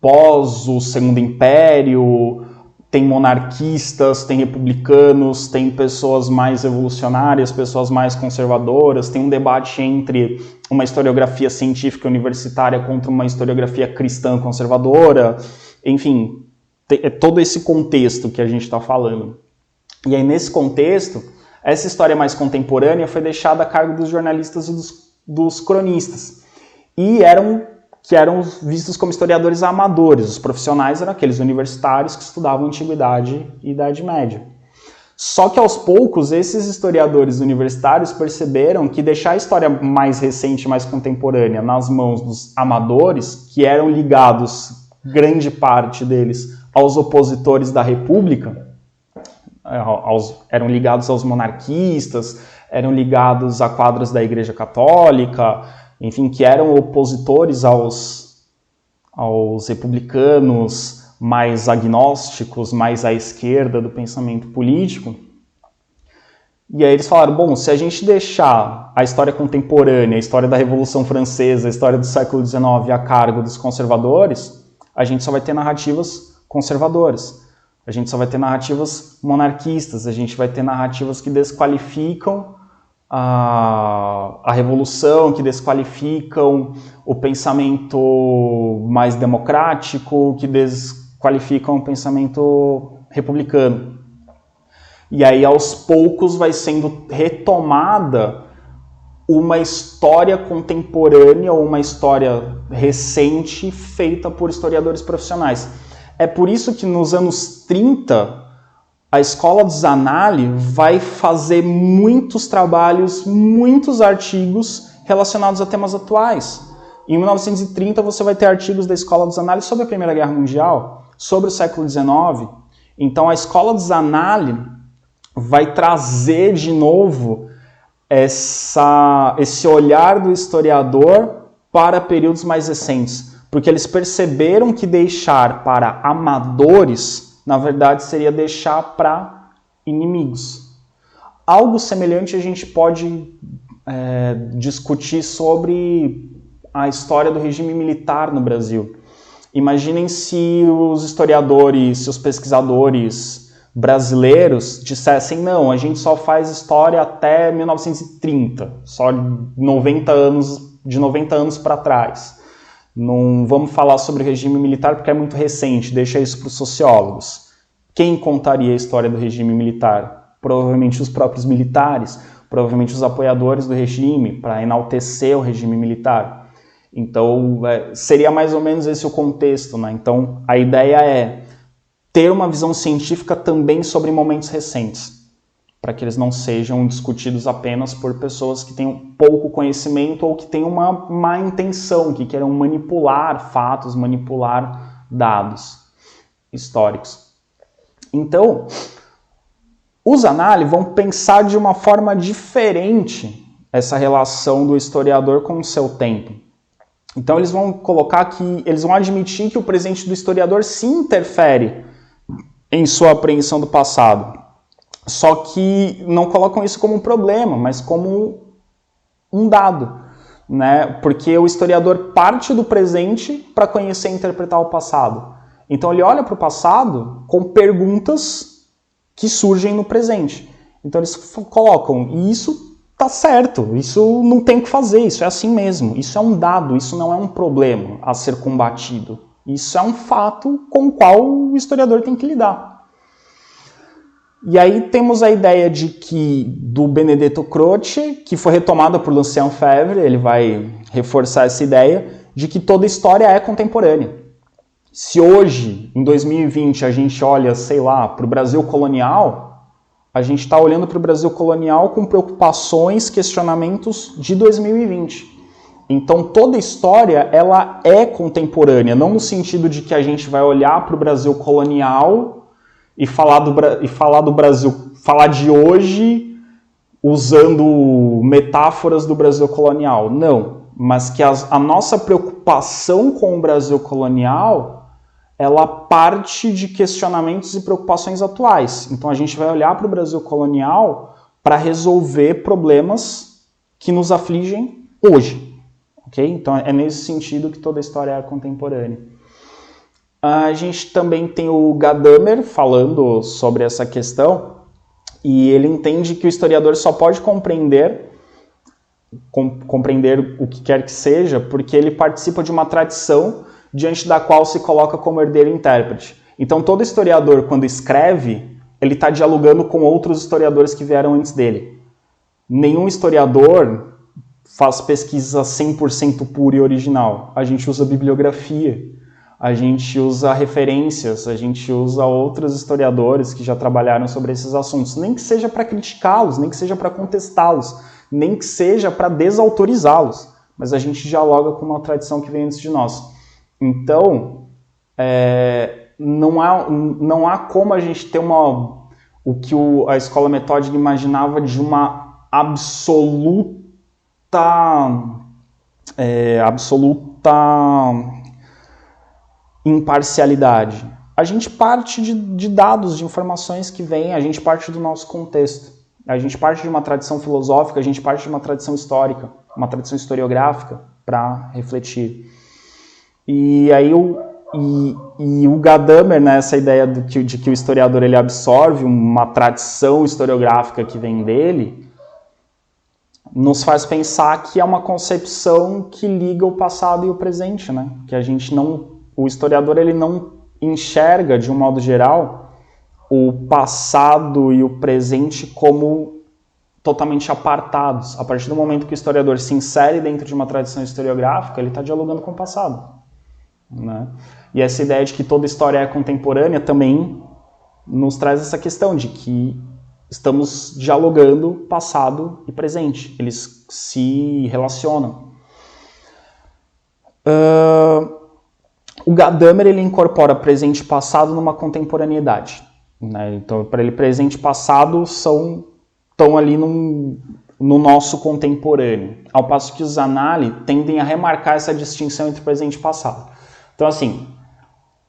pós o Segundo Império. Tem monarquistas, tem republicanos, tem pessoas mais revolucionárias, pessoas mais conservadoras, tem um debate entre uma historiografia científica universitária contra uma historiografia cristã conservadora, enfim, é todo esse contexto que a gente está falando. E aí, nesse contexto, essa história mais contemporânea foi deixada a cargo dos jornalistas e dos cronistas, e que eram vistos como historiadores amadores. Os profissionais eram aqueles universitários que estudavam Antiguidade e Idade Média. Só que aos poucos, esses historiadores universitários perceberam que deixar a história mais recente, mais contemporânea, nas mãos dos amadores, que eram ligados, grande parte deles, aos opositores da República, eram ligados aos monarquistas, eram ligados a quadros da Igreja Católica, enfim, que eram opositores aos republicanos mais agnósticos, mais à esquerda do pensamento político. E aí eles falaram, bom, se a gente deixar a história contemporânea, a história da Revolução Francesa, a história do século XIX a cargo dos conservadores, a gente só vai ter narrativas conservadoras. A gente só vai ter narrativas monarquistas, a gente vai ter narrativas que desqualificam a revolução, que desqualificam o pensamento mais democrático, que desqualificam o pensamento republicano. E aí, aos poucos, vai sendo retomada uma história contemporânea ou uma história recente feita por historiadores profissionais. É por isso que nos anos 30, a escola do Zanalli vai fazer muitos trabalhos, muitos artigos relacionados a temas atuais. Em 1930 você vai ter artigos da escola do Zanalli sobre a Primeira Guerra Mundial, sobre o século XIX. Então a escola do Zanalli vai trazer de novo esse olhar do historiador para períodos mais recentes, porque eles perceberam que deixar para amadores, na verdade, seria deixar para inimigos. Algo semelhante a gente pode discutir sobre a história do regime militar no Brasil. Imaginem se os historiadores, se os pesquisadores brasileiros dissessem, não, a gente só faz história até 1930, só de 90 anos para trás. Não vamos falar sobre o regime militar porque é muito recente, deixa isso para os sociólogos. Quem contaria a história do regime militar? Provavelmente os próprios militares, provavelmente os apoiadores do regime, para enaltecer o regime militar. Então, seria mais ou menos esse o contexto, né? Então, a ideia é ter uma visão científica também sobre momentos recentes, para que eles não sejam discutidos apenas por pessoas que tenham pouco conhecimento ou que tenham uma má intenção, que queiram manipular fatos, manipular dados históricos. Então, os análises vão pensar de uma forma diferente essa relação do historiador com o seu tempo. Então, eles vão colocar que, eles vão admitir que o presente do historiador se interfere em sua apreensão do passado. Só que não colocam isso como um problema, mas como um dado, né? Porque o historiador parte do presente para conhecer e interpretar o passado. Então ele olha para o passado com perguntas que surgem no presente. Então eles colocam, e isso tá certo, isso não tem o que fazer, isso é assim mesmo, isso é um dado, isso não é um problema a ser combatido. Isso é um fato com o qual o historiador tem que lidar. E aí temos a ideia de que, do Benedetto Croce, que foi retomada por Lucien Febvre, ele vai reforçar essa ideia, de que toda história é contemporânea. Se hoje, em 2020, a gente olha, sei lá, para o Brasil colonial, a gente está olhando para o Brasil colonial com preocupações, questionamentos de 2020. Então toda história ela é contemporânea, não no sentido de que a gente vai olhar para o Brasil colonial e falar do Brasil, falar de hoje usando metáforas do Brasil colonial. Não, mas que a nossa preocupação com o Brasil colonial, ela parte de questionamentos e preocupações atuais. Então a gente vai olhar para o Brasil colonial para resolver problemas que nos afligem hoje. Okay? Então é nesse sentido que toda história é contemporânea. A gente também tem o Gadamer falando sobre essa questão, e ele entende que o historiador só pode compreender o que quer que seja, porque ele participa de uma tradição diante da qual se coloca como herdeiro e intérprete. Então todo historiador, quando escreve, ele está dialogando com outros historiadores que vieram antes dele. Nenhum historiador faz pesquisa 100% pura e original. A gente usa bibliografia. A gente usa referências, a gente usa outros historiadores que já trabalharam sobre esses assuntos, nem que seja para criticá-los, nem que seja para contestá-los, nem que seja para desautorizá-los, mas a gente dialoga com uma tradição que vem antes de nós. Então, não há como a gente ter o que a escola metódica imaginava de uma absoluta imparcialidade. A gente parte de dados, de informações que vêm, a gente parte do nosso contexto. A gente parte de uma tradição filosófica, a gente parte de uma tradição histórica, uma tradição historiográfica para refletir. E aí o Gadamer, né, essa ideia de que o historiador ele absorve uma tradição historiográfica que vem dele, nos faz pensar que é uma concepção que liga o passado e o presente, né? Que a gente o historiador ele não enxerga, de um modo geral, o passado e o presente como totalmente apartados. A partir do momento que o historiador se insere dentro de uma tradição historiográfica, ele está dialogando com o passado, né? E essa ideia de que toda história é contemporânea também nos traz essa questão de que estamos dialogando passado e presente. Eles se relacionam. O Gadamer ele incorpora presente e passado numa contemporaneidade, né? Então, para ele, presente e passado estão ali no nosso contemporâneo, ao passo que os Zanalli tendem a remarcar essa distinção entre presente e passado. Então, assim,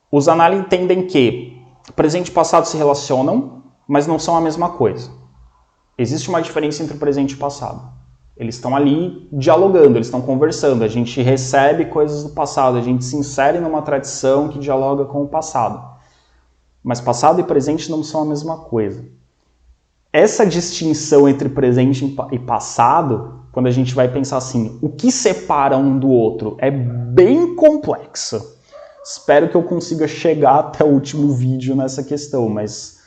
os Zanalli entendem que presente e passado se relacionam, mas não são a mesma coisa. Existe uma diferença entre o presente e o passado. Eles estão ali dialogando, eles estão conversando, a gente recebe coisas do passado, a gente se insere numa tradição que dialoga com o passado. Mas passado e presente não são a mesma coisa. Essa distinção entre presente e passado, quando a gente vai pensar assim, o que separa um do outro, é bem complexa. Espero que eu consiga chegar até o último vídeo nessa questão, mas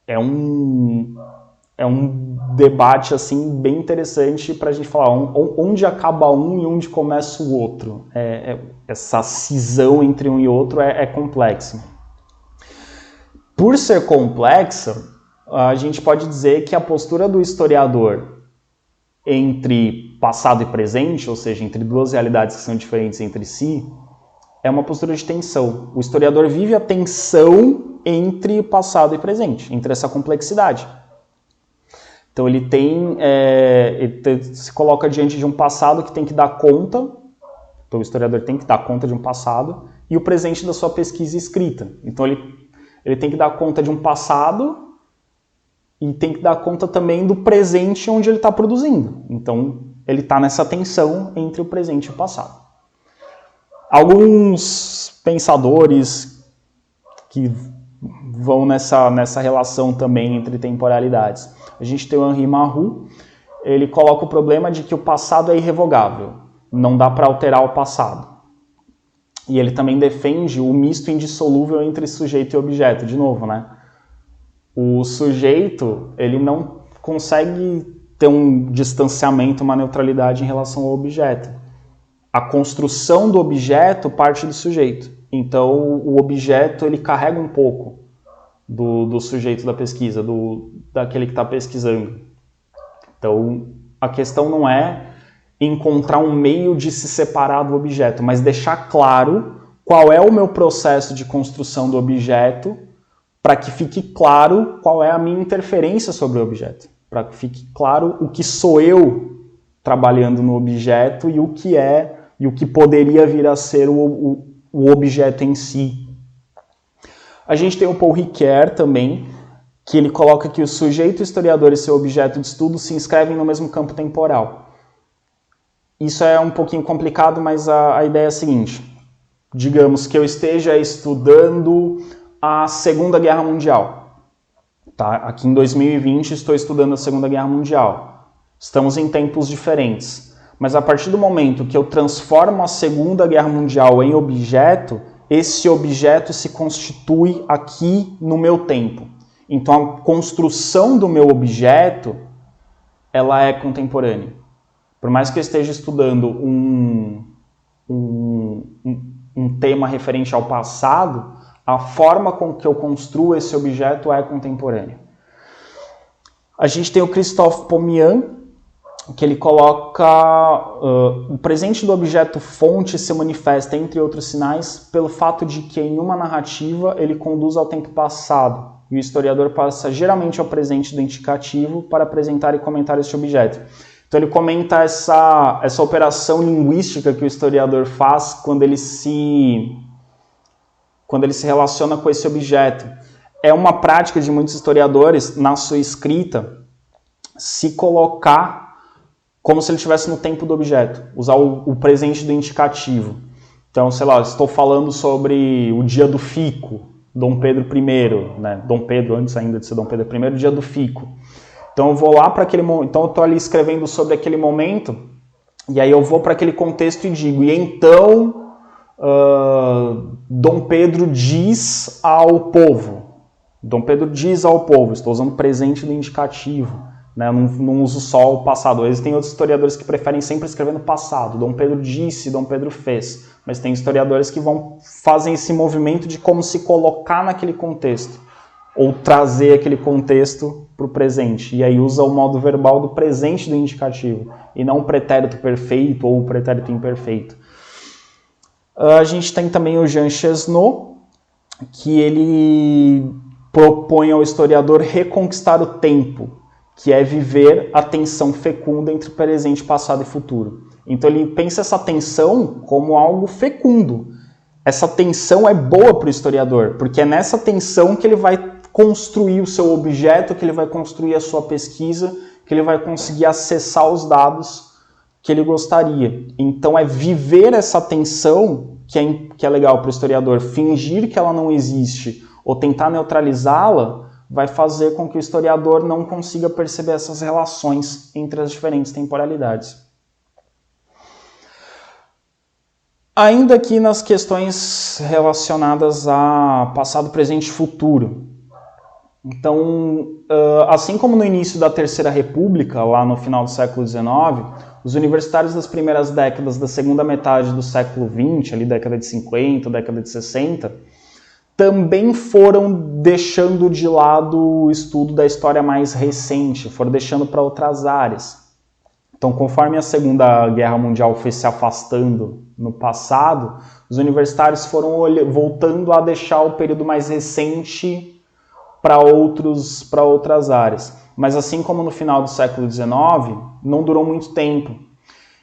é um debate assim, bem interessante para a gente falar onde acaba um e onde começa o outro. Essa cisão entre um e outro é complexa. Por ser complexa, a gente pode dizer que a postura do historiador entre passado e presente, ou seja, entre duas realidades que são diferentes entre si, é uma postura de tensão. O historiador vive a tensão entre passado e presente, entre essa complexidade. Então ele se coloca diante de um passado que tem que dar conta, então o historiador tem que dar conta de um passado, e o presente da sua pesquisa escrita. Então ele tem que dar conta de um passado e tem que dar conta também do presente onde ele está produzindo. Então ele está nessa tensão entre o presente e o passado. Alguns pensadores que vão nessa relação também entre temporalidades. A gente tem o Henri Marrou, ele coloca o problema de que o passado é irrevogável, não dá para alterar o passado. E ele também defende o misto indissolúvel entre sujeito e objeto, de novo, né? O sujeito, ele não consegue ter um distanciamento, uma neutralidade em relação ao objeto. A construção do objeto parte do sujeito. Então, o objeto, ele carrega um pouco do sujeito da pesquisa, daquele que está pesquisando. Então, a questão não é encontrar um meio de se separar do objeto, mas deixar claro qual é o meu processo de construção do objeto, para que fique claro qual é a minha interferência sobre o objeto, para que fique claro o que sou eu trabalhando no objeto e o que poderia vir a ser o objeto em si. A gente tem o Paul Ricoeur também, que ele coloca que o sujeito historiador e seu objeto de estudo se inscrevem no mesmo campo temporal. Isso é um pouquinho complicado, mas a ideia é a seguinte. Digamos que eu esteja estudando a Segunda Guerra Mundial. Tá? Aqui em 2020 estou estudando a Segunda Guerra Mundial. Estamos em tempos diferentes. Mas a partir do momento que eu transformo a Segunda Guerra Mundial em objeto, esse objeto se constitui aqui no meu tempo. Então a construção do meu objeto, ela é contemporânea. Por mais que eu esteja estudando um tema referente ao passado, a forma com que eu construo esse objeto é contemporânea. A gente tem o Christophe Pomian, que ele coloca o presente do objeto fonte se manifesta, entre outros sinais, pelo fato de que em uma narrativa ele conduz ao tempo passado, e o historiador passa geralmente ao presente do indicativo para apresentar e comentar esse objeto. Então ele comenta essa operação linguística que o historiador faz quando ele se relaciona com esse objeto. É uma prática de muitos historiadores, na sua escrita, se colocar como se ele estivesse no tempo do objeto, usar o presente do indicativo. Então, sei lá, estou falando sobre o dia do fico, Dom Pedro I, né? Dom Pedro, antes ainda de ser Dom Pedro I, o dia do fico. Então eu vou lá para aquele momento, então eu estou ali escrevendo sobre aquele momento, e aí eu vou para aquele contexto e digo, e então Dom Pedro diz ao povo. Dom Pedro diz ao povo, estou usando o presente do indicativo, né? Não uso só o passado. Existem outros historiadores que preferem sempre escrever no passado. Dom Pedro disse, Dom Pedro fez. Mas tem historiadores que fazem esse movimento de como se colocar naquele contexto, ou trazer aquele contexto para o presente. E aí usa o modo verbal do presente do indicativo, e não o pretérito perfeito ou o pretérito imperfeito. A gente tem também o Jean Chesneau, que ele propõe ao historiador reconquistar o tempo, que é viver a tensão fecunda entre presente, passado e futuro. Então ele pensa essa tensão como algo fecundo. Essa tensão é boa para o historiador, porque é nessa tensão que ele vai construir o seu objeto, que ele vai construir a sua pesquisa, que ele vai conseguir acessar os dados que ele gostaria. Então é viver essa tensão que é legal para o historiador. Fingir que ela não existe ou tentar neutralizá-la vai fazer com que o historiador não consiga perceber essas relações entre as diferentes temporalidades. Ainda aqui nas questões relacionadas a passado, presente e futuro. Então, assim como no início da Terceira República, lá no final do século XIX, os universitários das primeiras décadas da segunda metade do século XX, ali década de 50, década de 60, também foram deixando de lado o estudo da história mais recente, foram deixando para outras áreas. Então, conforme a Segunda Guerra Mundial foi se afastando no passado, os universitários foram voltando a deixar o período mais recente para outras áreas. Mas assim como no final do século XIX, não durou muito tempo.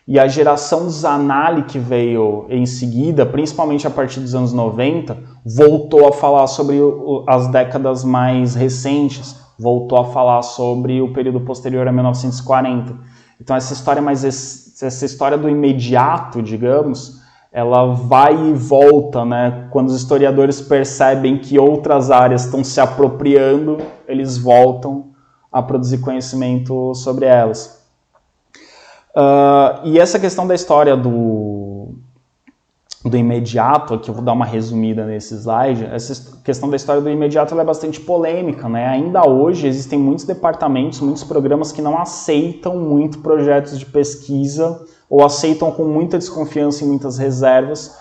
E a geração Zanelli que veio em seguida, principalmente a partir dos anos 90, voltou a falar sobre as décadas mais recentes, voltou a falar sobre o período posterior a 1940. Então essa história do imediato, digamos, ela vai e volta, né? Quando os historiadores percebem que outras áreas estão se apropriando, eles voltam a produzir conhecimento sobre elas. E essa questão da história do imediato, aqui eu vou dar uma resumida nesse slide, essa questão da história do imediato ela é bastante polêmica, né? Ainda hoje existem muitos departamentos, muitos programas que não aceitam muito projetos de pesquisa ou aceitam com muita desconfiança e muitas reservas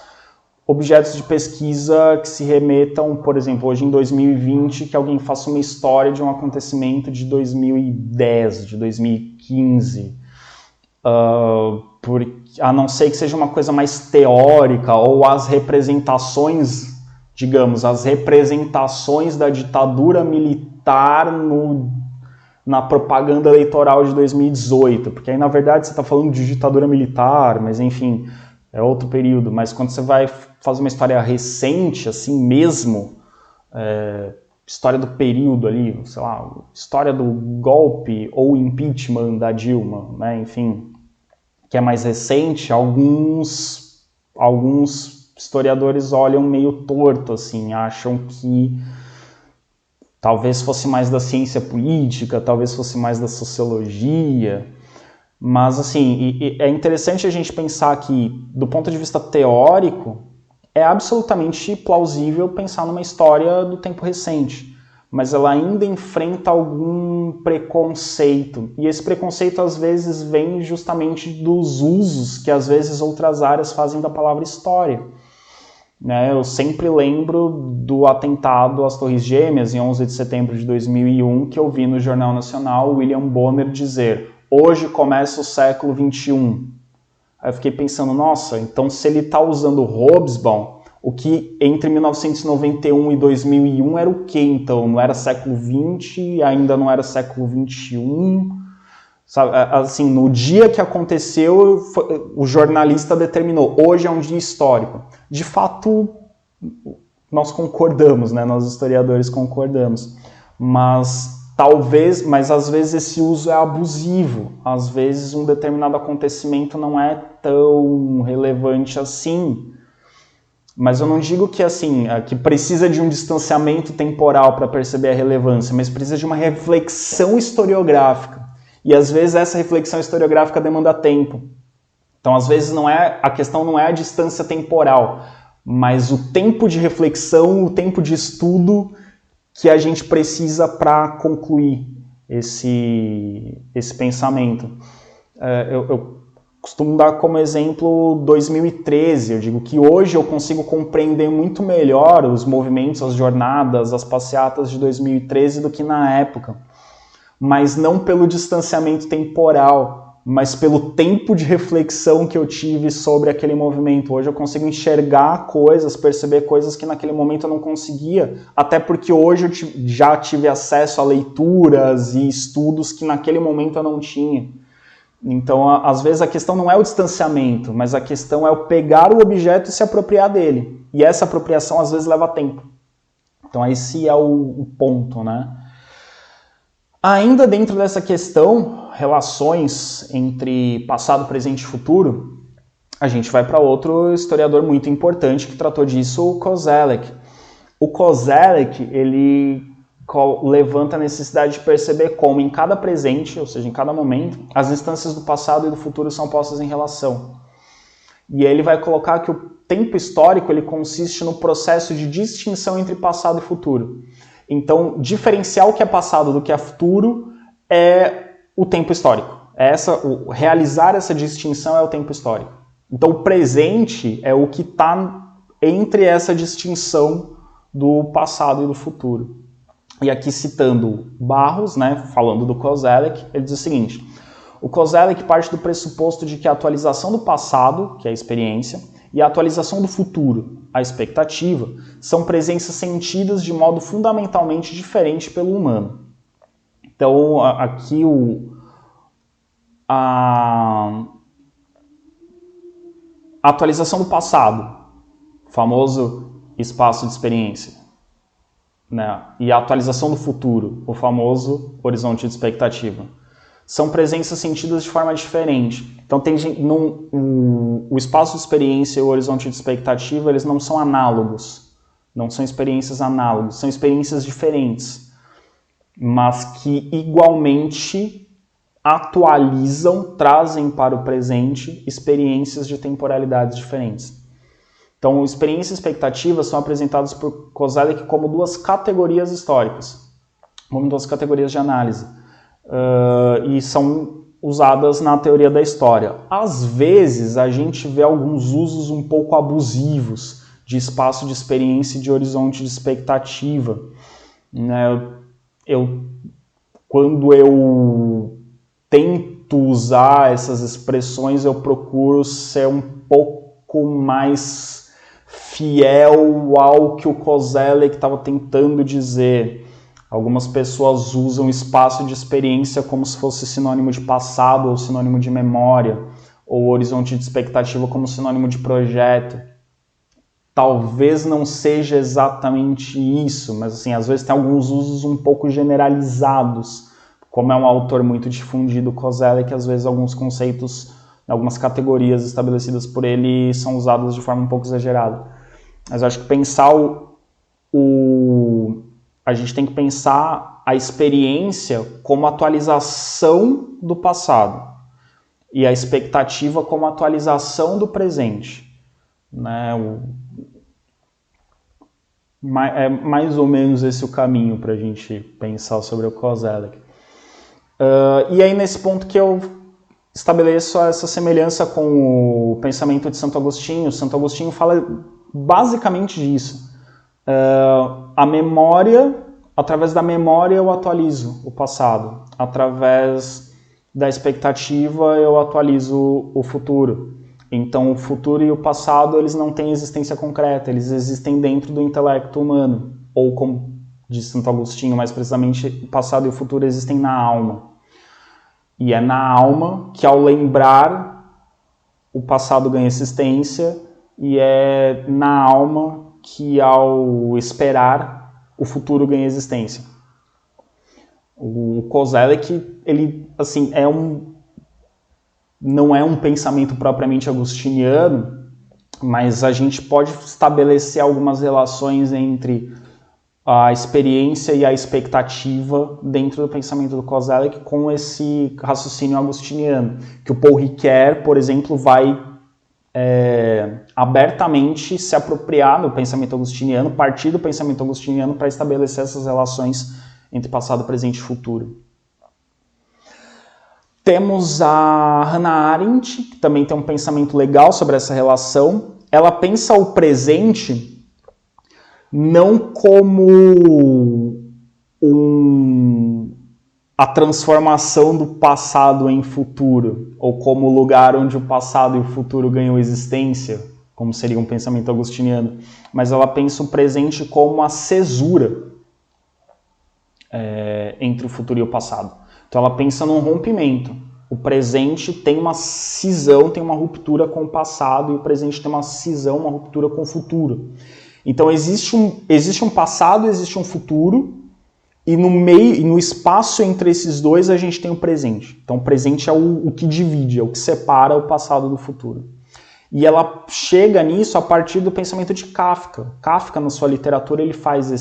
objetos de pesquisa que se remetam, por exemplo, hoje em 2020, que alguém faça uma história de um acontecimento de 2010, de 2015, a não ser que seja uma coisa mais teórica, ou as representações, digamos, as representações da ditadura militar na propaganda eleitoral de 2018, porque aí na verdade você está falando de ditadura militar, mas enfim, é outro período. Mas quando você vai fazer uma história recente, assim mesmo, história do período ali, sei lá, história do golpe ou impeachment da Dilma, né, enfim, que é mais recente, alguns historiadores olham meio torto, assim, acham que talvez fosse mais da ciência política, talvez fosse mais da sociologia, mas assim, é interessante a gente pensar que, do ponto de vista teórico, é absolutamente plausível pensar numa história do tempo recente, mas ela ainda enfrenta algum preconceito, e esse preconceito às vezes vem justamente dos usos que às vezes outras áreas fazem da palavra história. Eu sempre lembro do atentado às Torres Gêmeas, em 11 de setembro de 2001, que eu vi no Jornal Nacional o William Bonner dizer: hoje começa o século XXI. Aí eu fiquei pensando, nossa, então se ele está usando Hobsbawm, o que entre 1991 e 2001 era o quê então? Não era século XX, ainda não era século XXI? Sabe, assim, no dia que aconteceu, o jornalista determinou, hoje é um dia histórico. De fato, nós concordamos, né? Nós historiadores concordamos, mas às vezes esse uso é abusivo, às vezes um determinado acontecimento não é tão relevante assim, mas eu não digo que assim, que precisa de um distanciamento temporal para perceber a relevância, mas precisa de uma reflexão historiográfica. E às vezes essa reflexão historiográfica demanda tempo. Então, às vezes a questão não é a distância temporal, mas o tempo de reflexão, o tempo de estudo que a gente precisa para concluir esse pensamento. Eu costumo dar como exemplo 2013. Eu digo que hoje eu consigo compreender muito melhor os movimentos, as jornadas, as passeatas de 2013 do que na época. Mas não pelo distanciamento temporal, mas pelo tempo de reflexão que eu tive sobre aquele movimento. Hoje eu consigo enxergar coisas, perceber coisas que naquele momento eu não conseguia, até porque hoje eu já tive acesso a leituras e estudos que naquele momento eu não tinha. Então, às vezes a questão não é o distanciamento, mas a questão é o pegar o objeto e se apropriar dele. E essa apropriação às vezes leva tempo. Então esse é o ponto, né? Ainda dentro dessa questão, relações entre passado, presente e futuro, a gente vai para outro historiador muito importante que tratou disso, o Koselleck. O Koselleck, ele levanta a necessidade de perceber como em cada presente, ou seja, em cada momento, as instâncias do passado e do futuro são postas em relação. E ele vai colocar que o tempo histórico ele consiste no processo de distinção entre passado e futuro. Então, diferenciar o que é passado do que é futuro é o tempo histórico. Realizar essa distinção é o tempo histórico. Então, o presente é o que está entre essa distinção do passado e do futuro. E aqui citando Barros, né, falando do Koselleck, ele diz o seguinte: o Koselleck parte do pressuposto de que a atualização do passado, que é a experiência, e a atualização do futuro, a expectativa, são presenças sentidas de modo fundamentalmente diferente pelo humano. Então, aqui a atualização do passado, famoso espaço de experiência, né? E a atualização do futuro, o famoso horizonte de expectativa, são presenças sentidas de forma diferente. Então, o espaço de experiência e o horizonte de expectativa, eles não são análogos, não são experiências análogas, são experiências diferentes, mas que igualmente atualizam, trazem para o presente experiências de temporalidades diferentes. Então, experiência e expectativa são apresentadas por Koselleck como duas categorias históricas, como duas categorias de análise, e são usadas na teoria da história. Às vezes, a gente vê alguns usos um pouco abusivos de espaço de experiência e de horizonte de expectativa. Quando eu tento usar essas expressões, eu procuro ser um pouco mais fiel ao que o Koselleck estava tentando dizer. Algumas pessoas usam espaço de experiência como se fosse sinônimo de passado ou sinônimo de memória, ou horizonte de expectativa como sinônimo de projeto. Talvez não seja exatamente isso, mas assim, às vezes tem alguns usos um pouco generalizados. Como é um autor muito difundido, Koselleck, às vezes alguns conceitos, algumas categorias estabelecidas por ele são usadas de forma um pouco exagerada. Mas eu acho que a gente tem que pensar a experiência como atualização do passado e a expectativa como atualização do presente, né? É mais ou menos esse o caminho para a gente pensar sobre o Koselleck. E aí nesse ponto que eu estabeleço essa semelhança com o pensamento de Santo Agostinho. Santo Agostinho fala basicamente disso. A memória, através da memória eu atualizo o passado, através da expectativa eu atualizo o futuro. Então o futuro e o passado eles não têm existência concreta, eles existem dentro do intelecto humano, ou como diz Santo Agostinho, mais precisamente, o passado e o futuro existem na alma. E é na alma que ao lembrar o passado ganha existência, e é na alma que ao esperar o futuro ganha existência. O Koselleck, ele assim, não é um pensamento propriamente agostiniano, mas a gente pode estabelecer algumas relações entre a experiência e a expectativa dentro do pensamento do Koselleck com esse raciocínio agostiniano, que o Paul Ricoeur, por exemplo, vai abertamente se apropriar do pensamento agostiniano, partir do pensamento agostiniano para estabelecer essas relações entre passado, presente e futuro. Temos a Hannah Arendt, que também tem um pensamento legal sobre essa relação. Ela pensa o presente não como a transformação do passado em futuro, ou como o lugar onde o passado e o futuro ganham existência, como seria um pensamento agostiniano, mas ela pensa o presente como a cesura entre o futuro e o passado. Então ela pensa num rompimento. O presente tem uma cisão, tem uma ruptura com o passado, e o presente tem uma cisão, uma ruptura com o futuro. Então existe um passado, existe um futuro, e no meio, no espaço entre esses dois a gente tem o presente. Então o presente é o que divide, é o que separa o passado do futuro. E ela chega nisso a partir do pensamento de Kafka. Kafka, na sua literatura, ele faz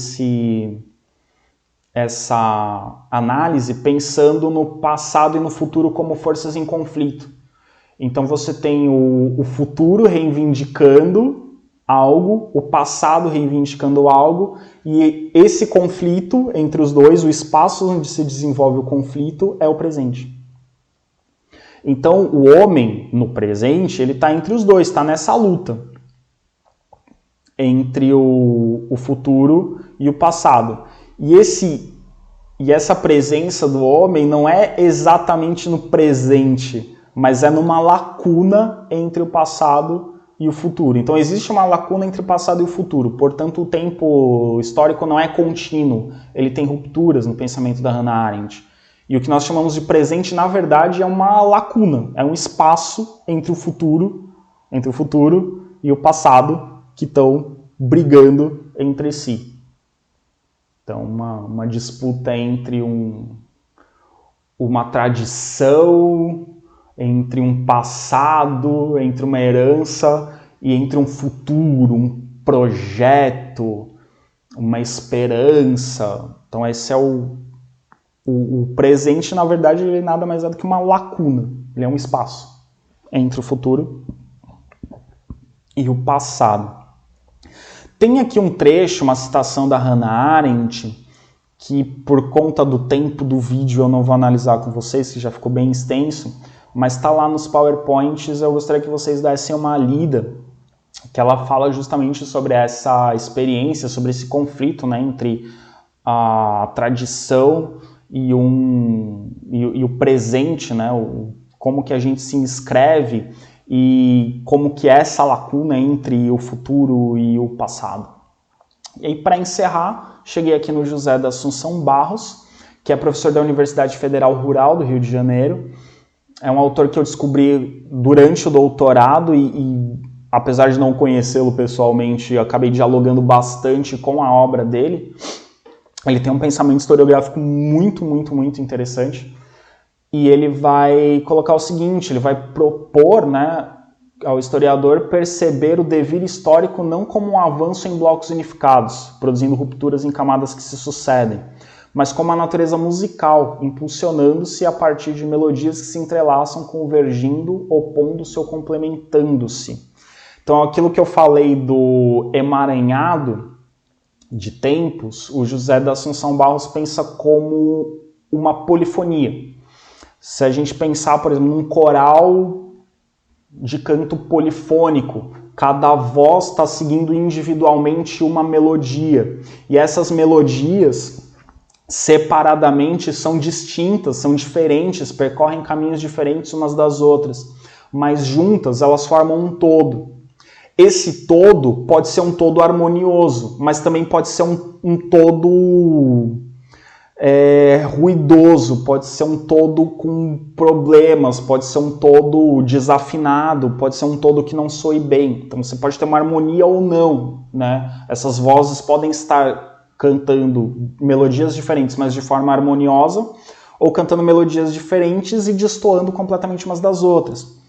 essa análise pensando no passado e no futuro como forças em conflito. Então você tem o futuro reivindicando algo, o passado reivindicando algo, e esse conflito entre os dois, o espaço onde se desenvolve o conflito, é o presente. Então, o homem, no presente, ele está entre os dois, está nessa luta entre o futuro e o passado. E essa presença do homem não é exatamente no presente, mas é numa lacuna entre o passado e o futuro. Então, existe uma lacuna entre o passado e o futuro. Portanto, o tempo histórico não é contínuo. Ele tem rupturas no pensamento da Hannah Arendt. E o que nós chamamos de presente, na verdade, é uma lacuna, é um espaço entre o futuro e o passado que estão brigando entre si. Então, uma disputa entre uma tradição, entre um passado, entre uma herança e entre um futuro, um projeto, uma esperança. Então, esse é o presente, na verdade, ele nada mais é do que uma lacuna. Ele é um espaço entre o futuro e o passado. Tem aqui um trecho, uma citação da Hannah Arendt, que por conta do tempo do vídeo eu não vou analisar com vocês, que já ficou bem extenso, mas está lá nos PowerPoints, eu gostaria que vocês dessem uma lida, que ela fala justamente sobre essa experiência, sobre esse conflito, né, entre a tradição e o presente, né? Como que a gente se inscreve e como que é essa lacuna entre o futuro e o passado. E aí, para encerrar, cheguei aqui no José da Assunção Barros, que é professor da Universidade Federal Rural do Rio de Janeiro. É um autor que eu descobri durante o doutorado e apesar de não conhecê-lo pessoalmente, eu acabei dialogando bastante com a obra dele. Ele tem um pensamento historiográfico muito, muito, muito interessante. E ele vai colocar o seguinte, ele vai propor, né, ao historiador perceber o devir histórico não como um avanço em blocos unificados, produzindo rupturas em camadas que se sucedem, mas como a natureza musical, impulsionando-se a partir de melodias que se entrelaçam, convergindo, opondo-se ou complementando-se. Então, aquilo que eu falei do emaranhado de tempos, o José da Assunção Barros pensa como uma polifonia. Se a gente pensar, por exemplo, num coral de canto polifônico, cada voz está seguindo individualmente uma melodia. E essas melodias, separadamente, são distintas, são diferentes, percorrem caminhos diferentes umas das outras. Mas juntas, elas formam um todo. Esse todo pode ser um todo harmonioso, mas também pode ser um todo ruidoso, pode ser um todo com problemas, pode ser um todo desafinado, pode ser um todo que não soe bem. Então você pode ter uma harmonia ou não, né? Essas vozes podem estar cantando melodias diferentes, mas de forma harmoniosa, ou cantando melodias diferentes e destoando completamente umas das outras.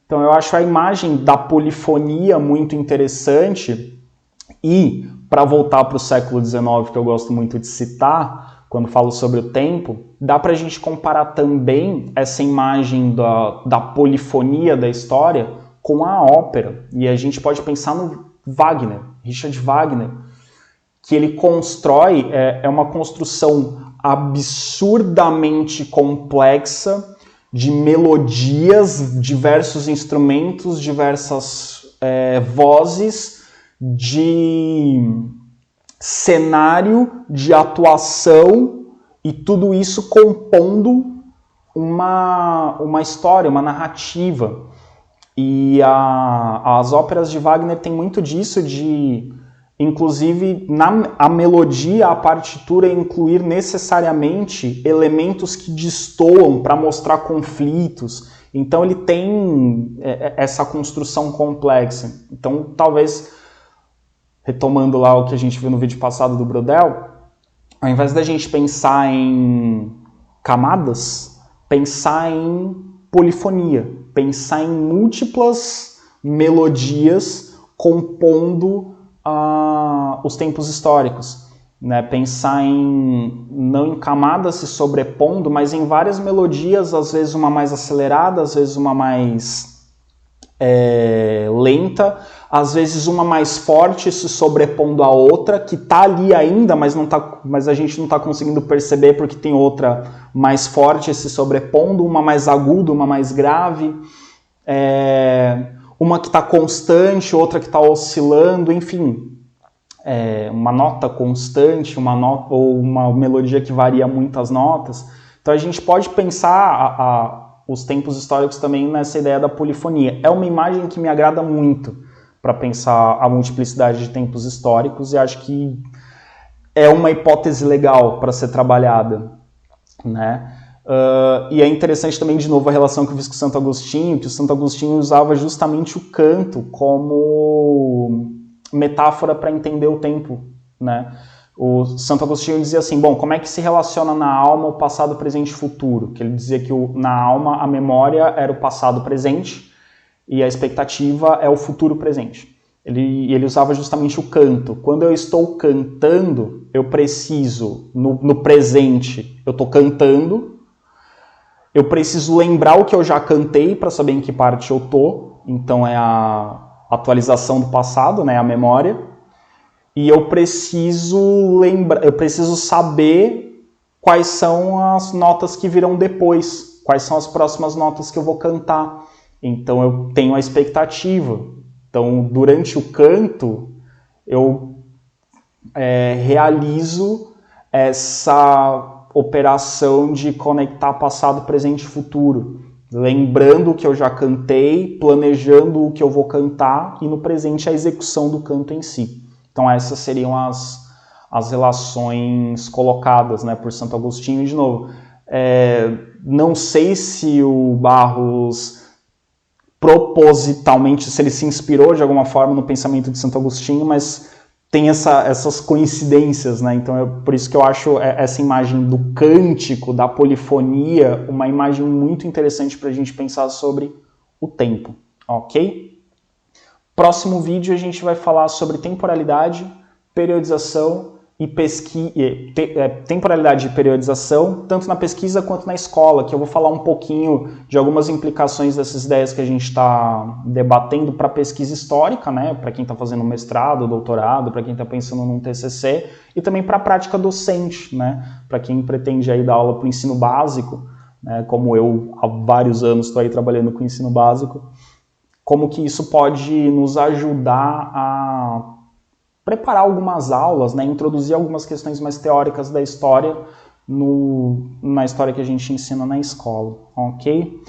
Então eu acho a imagem da polifonia muito interessante e, para voltar para o século XIX, que eu gosto muito de citar, quando falo sobre o tempo, dá para a gente comparar também essa imagem da polifonia da história com a ópera. E a gente pode pensar no Wagner, Richard Wagner, que ele constrói, é uma construção absurdamente complexa, de melodias, diversos instrumentos, diversas vozes, de cenário, de atuação, e tudo isso compondo uma história, uma narrativa. E as óperas de Wagner têm muito disso, de inclusive a melodia, a partitura, incluir necessariamente elementos que destoam para mostrar conflitos. Então ele tem essa construção complexa. Então talvez, retomando lá o que a gente viu no vídeo passado do Brodel, ao invés da gente pensar em camadas, pensar em polifonia, pensar em múltiplas melodias compondo os tempos históricos, né? Pensar não em camadas se sobrepondo, mas em várias melodias, às vezes uma mais acelerada, às vezes uma mais lenta, às vezes uma mais forte se sobrepondo à outra, que está ali ainda, mas a gente não está conseguindo perceber porque tem outra mais forte se sobrepondo, uma mais aguda, uma mais grave, uma que está constante, outra que está oscilando, enfim, uma nota constante, ou uma melodia que varia muitas notas. Então a gente pode pensar os tempos históricos também nessa ideia da polifonia. É uma imagem que me agrada muito para pensar a multiplicidade de tempos históricos, e acho que é uma hipótese legal para ser trabalhada, né? E é interessante também, de novo, a relação que eu fiz com o Santo Agostinho, que o Santo Agostinho usava justamente o canto como metáfora para entender o tempo, né? O Santo Agostinho dizia assim, bom, como é que se relaciona na alma o passado, presente e futuro? Que ele dizia que na alma a memória era o passado presente, e a expectativa é o futuro presente. Ele usava justamente o canto. Quando eu estou cantando, eu preciso, no presente, eu estou cantando, eu preciso lembrar o que eu já cantei para saber em que parte eu estou, então é a atualização do passado, né, a memória, e eu preciso saber quais são as notas que virão depois, quais são as próximas notas que eu vou cantar. Então eu tenho a expectativa. Então, durante o canto, eu realizo essa operação de conectar passado, presente e futuro. Lembrando o que eu já cantei, planejando o que eu vou cantar e no presente a execução do canto em si. Então essas seriam as relações colocadas, né, por Santo Agostinho. E de novo, não sei se o Barros propositalmente, se ele se inspirou de alguma forma no pensamento de Santo Agostinho, mas tem essas coincidências, né? Então é por isso que eu acho essa imagem do cântico, da polifonia, uma imagem muito interessante para a gente pensar sobre o tempo, ok? Próximo vídeo a gente vai falar sobre temporalidade, periodização e temporalidade e periodização, tanto na pesquisa quanto na escola, que eu vou falar um pouquinho de algumas implicações dessas ideias que a gente está debatendo para a pesquisa histórica, né, para quem está fazendo mestrado, doutorado, para quem está pensando num TCC, e também para a prática docente, né, para quem pretende aí dar aula para o ensino básico, né, como eu há vários anos estou aí trabalhando com o ensino básico, como que isso pode nos ajudar a preparar algumas aulas, né, introduzir algumas questões mais teóricas da história na história que a gente ensina na escola, ok?